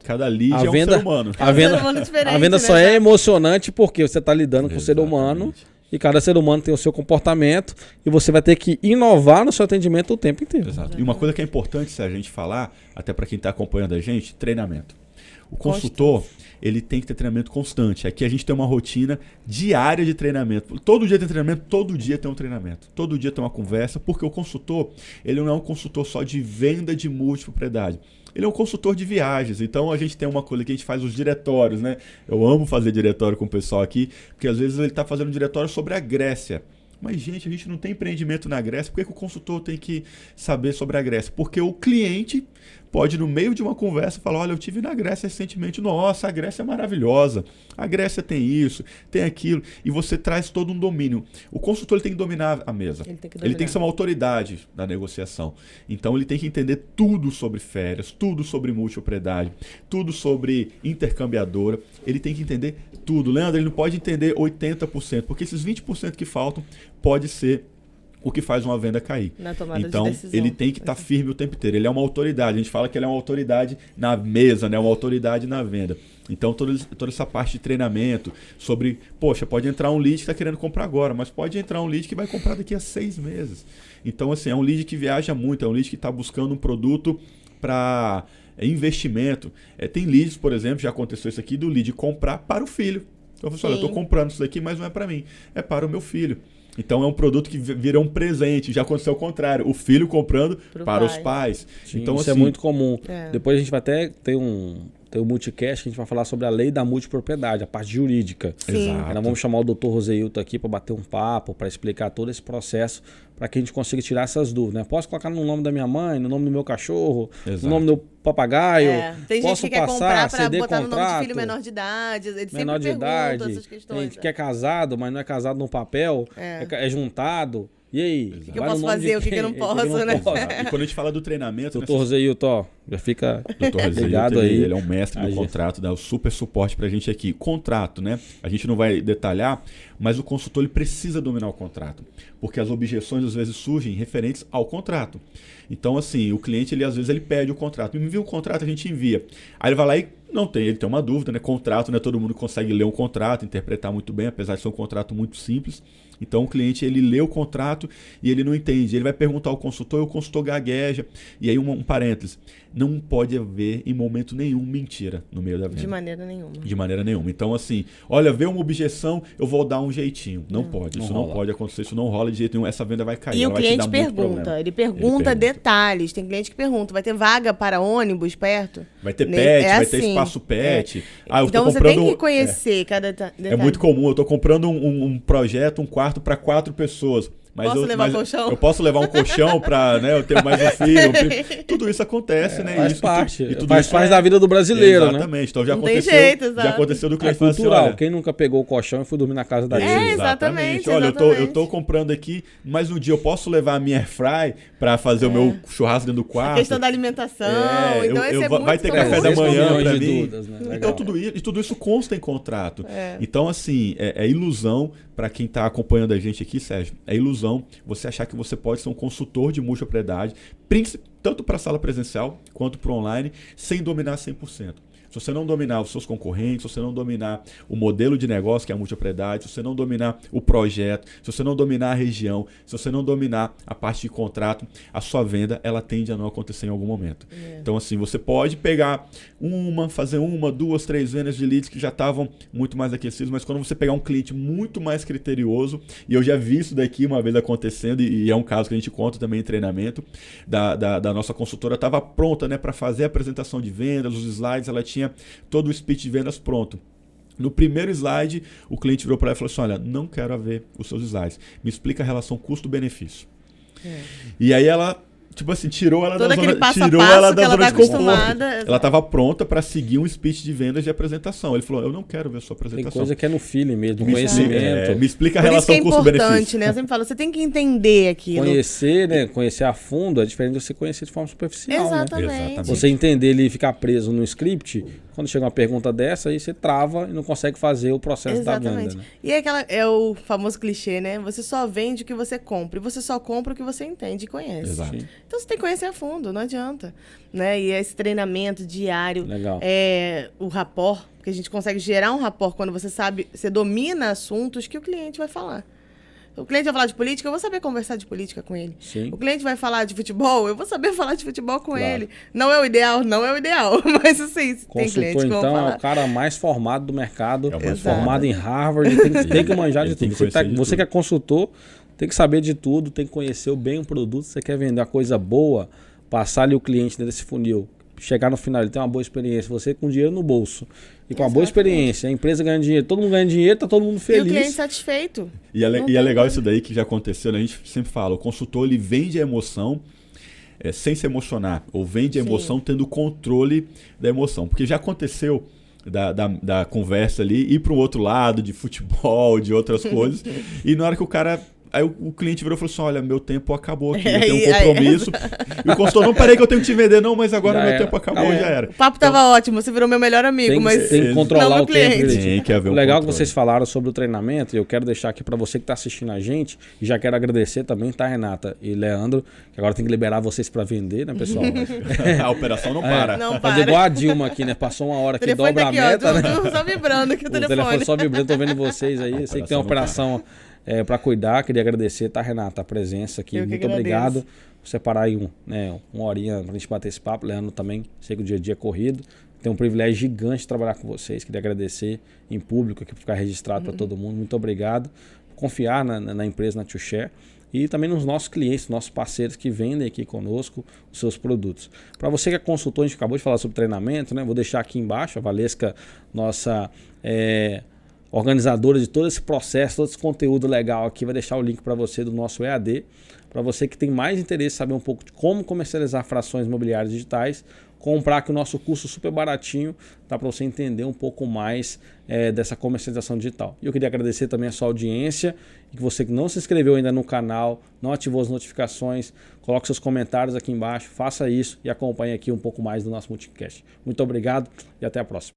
Cada lead A é um venda- ser humano. A venda, ser humano diferente, a venda né, só é já? emocionante porque você está lidando com o ser humano Exatamente. e cada ser humano tem o seu comportamento e você vai ter que inovar no seu atendimento o tempo inteiro. Exato. E uma coisa que é importante se a gente falar, até para quem está acompanhando a gente, treinamento. O consultor, ele tem que ter treinamento constante. Aqui a gente tem uma rotina diária de treinamento. Todo dia tem treinamento, todo dia tem um treinamento. Todo dia tem uma conversa, porque o consultor, ele não é um consultor só de venda de multipropriedade. Ele é um consultor de viagens. Então a gente tem uma coisa que a gente faz os diretórios, né? Eu amo fazer diretório com o pessoal aqui, porque às vezes ele está fazendo um diretório sobre a Grécia. Mas, gente, a gente não tem empreendimento na Grécia. Por que o consultor tem que saber sobre a Grécia? Porque o cliente pode, no meio de uma conversa, falar, olha, eu estive na Grécia recentemente. Nossa, a Grécia é maravilhosa. A Grécia tem isso, tem aquilo. E você traz todo um domínio. O consultor ele tem que dominar a mesa. Ele tem que ser uma autoridade da negociação. Então, ele tem que entender tudo sobre férias, tudo sobre multipropriedade, tudo sobre intercambiadora. Ele tem que entender tudo. Leandro, ele não pode entender 80%, porque esses 20% que faltam pode ser o que faz uma venda cair. Na tomada Então, de decisão. ele tem que estar firme o tempo inteiro. Ele é uma autoridade. A gente fala que ele é uma autoridade na mesa, né? Uma autoridade na venda. Então, toda essa parte de treinamento sobre, poxa, pode entrar um lead que está querendo comprar agora, mas pode entrar um lead que vai comprar daqui a 6 meses. Então, assim, é um lead que viaja muito, é um lead que está buscando um produto para investimento. Tem leads, por exemplo, já aconteceu isso aqui, do lead comprar para o filho. Então, eu falo, eu estou comprando isso daqui, mas não é para mim, é para o meu filho. Então é um produto que vira um presente. Já aconteceu o contrário. O filho comprando para os pais. Sim, então, isso assim, é muito comum. Depois a gente vai até ter um multicast que a gente vai falar sobre a lei da multipropriedade, a parte jurídica. Sim. Exato. Nós vamos chamar o Dr. Roseilton aqui para bater um papo, para explicar todo esse processo, para que a gente consiga tirar essas dúvidas. Né? Posso colocar no nome da minha mãe, no nome do meu cachorro, no nome do meu papagaio? Tem gente que quer comprar para botar no nome de contrato, filho menor de idade. Ele menor de sempre pergunta idade, essas questões. tem gente que é casado, mas não é casado no papel, é juntado. E aí? O que eu posso fazer, o que eu não posso, né? E quando a gente fala do treinamento... Doutor Roseilton, já fica ligado aí. Ele é um mestre do contrato, dá o super suporte pra gente aqui. Contrato, né? A gente não vai detalhar, mas o consultor ele precisa dominar o contrato. Porque as objeções às vezes surgem referentes ao contrato. Então, assim, o cliente, às vezes, ele pede o contrato. Me envia o contrato, a gente envia. Aí ele vai lá e ele tem uma dúvida, né? Contrato, né? Todo mundo consegue ler um contrato, interpretar muito bem, apesar de ser um contrato muito simples. Então o cliente ele lê o contrato e ele não entende. Ele vai perguntar ao consultor e o consultor gagueja. E aí um parênteses. Não pode haver em momento nenhum mentira no meio da venda. De maneira nenhuma. De maneira nenhuma. Então assim, olha, veio uma objeção, eu vou dar um jeitinho. Não pode. Isso não pode acontecer. Isso não rola de jeito nenhum. Essa venda vai cair. E o cliente pergunta. Ele pergunta detalhes. Tem cliente que pergunta. Vai ter vaga para ônibus perto? Vai ter pet, vai ter espaço pet. Então você tem que conhecer cada detalhe. É muito comum. Eu estou comprando um projeto, um quarto para 4 pessoas. Posso levar um colchão? Eu posso levar um colchão para, né, eu ter mais um filho. Tudo isso acontece, né? Faz isso, parte. E tudo faz isso parte da vida do brasileiro, exatamente. né? Então já não aconteceu. Tem jeito, já aconteceu do cliente falar assim, cultural. olha, Quem nunca pegou o colchão e foi dormir na casa da gente? Exatamente. Olha, eu tô comprando aqui, mas um dia eu posso levar a minha airfry para fazer o meu churrasco dentro do quarto. A questão da alimentação. Então vai ter café da manhã para mim. Dúvidas, né? Então tudo isso consta em contrato. Então assim, é ilusão para quem está acompanhando a gente aqui, Sérgio. É ilusão você achar que você pode ser um consultor de multipropriedade, tanto para a sala presencial quanto para o online, sem dominar 100%. Se você não dominar os seus concorrentes, se você não dominar o modelo de negócio, que é a multipropriedade, se você não dominar o projeto, se você não dominar a região, se você não dominar a parte de contrato, a sua venda ela tende a não acontecer em algum momento. Então, assim, você pode pegar fazer 1, 2, 3 vendas de leads que já estavam muito mais aquecidos, mas quando você pegar um cliente muito mais criterioso, e eu já vi isso daqui uma vez acontecendo, e é um caso que a gente conta também em treinamento, da nossa consultora, estava pronta, né, para fazer a apresentação de vendas, os slides, ela tinha todo o speech de vendas pronto. No primeiro slide, o cliente virou para ela e falou assim, olha, não quero ver os seus slides. Me explica a relação custo-benefício. E aí ela, tipo assim, tirou ela da zona de conforto. Ela estava pronta para seguir um speech de vendas de apresentação. Ele falou, eu não quero ver a sua apresentação. Tem coisa que é no feeling mesmo, conhecimento. Me explica a relação custo-benefício. É importante, né? Eu sempre falo, você tem que entender aquilo. Conhecer, né? Conhecer a fundo é diferente de você conhecer de forma superficial. Exatamente. Né? Você entender ele e ficar preso no script, quando chega uma pergunta dessa, aí você trava e não consegue fazer o processo da venda. Né? E é o famoso clichê, né? Você só vende o que você compra. E você só compra o que você entende e conhece. Exato. Então você tem que conhecer a fundo, não adianta. Né? E esse treinamento diário, o rapport, que a gente consegue gerar um rapport quando você sabe, você domina assuntos que o cliente vai falar. O cliente vai falar de política, eu vou saber conversar de política com ele. Sim. O cliente vai falar de futebol, eu vou saber falar de futebol com ele. Não é o ideal, mas assim, tem cliente que vão falar. Então, é o cara mais formado do mercado, formado em Harvard, tem que manjar de tudo. Você que é consultor, tem que saber de tudo, tem que conhecer bem o produto. Você quer vender uma coisa boa, passar ali o cliente desse funil, chegar no final, ele tem uma boa experiência, você com dinheiro no bolso. E com uma boa experiência, a empresa ganha dinheiro, todo mundo ganha dinheiro, tá todo mundo feliz. E o cliente satisfeito. E é legal isso daí que já aconteceu, né? A gente sempre fala, o consultor ele vende a emoção sem se emocionar, ou vende a emoção tendo controle da emoção. Porque já aconteceu da conversa ali ir para o outro lado, de futebol, de outras coisas, e na hora que o cara Aí o cliente virou e falou assim, olha, meu tempo acabou aqui, eu tenho um compromisso. E o consultor, não, peraí que eu tenho que te vender, não, mas agora meu tempo acabou, já era. O papo tava ótimo, você virou meu melhor amigo, mas tem que controlar o tempo. Tem que haver o legal controle. Que vocês falaram sobre o treinamento, e eu quero deixar aqui para você que está assistindo a gente, e já quero agradecer também, tá, Renata e Leandro, que agora tem que liberar vocês para vender, né, pessoal? A operação não para. Não Fazer igual a Dilma aqui, né? Passou uma hora que dobra tá aqui, a meta, né? Só vibrando aqui o telefone. Só vibrando, tô vendo vocês aí. Eu sei que tem uma operação para cuidar. Queria agradecer, tá, Renata, a presença aqui. Muito obrigado por separar aí uma horinha pra gente bater esse papo. Leandro também, sei que o dia a dia é corrido. Tem um privilégio gigante de trabalhar com vocês. Queria agradecer em público aqui, para ficar registrado para todo mundo. Muito obrigado por confiar na empresa, na TwoShare. E também nos nossos clientes, nossos parceiros que vendem aqui conosco os seus produtos. Para você que é consultor, a gente acabou de falar sobre treinamento, né? Vou deixar aqui embaixo, a Valesca, nossa organizadora de todo esse processo, todo esse conteúdo legal aqui, vai deixar o link para você do nosso EAD. Para você que tem mais interesse em saber um pouco de como comercializar frações imobiliárias digitais, comprar aqui o nosso curso super baratinho, tá, para você entender um pouco mais dessa comercialização digital. E eu queria agradecer também a sua audiência, e que você que não se inscreveu ainda no canal, não ativou as notificações, coloque seus comentários aqui embaixo, faça isso e acompanhe aqui um pouco mais do nosso Multicast. Muito obrigado e até a próxima.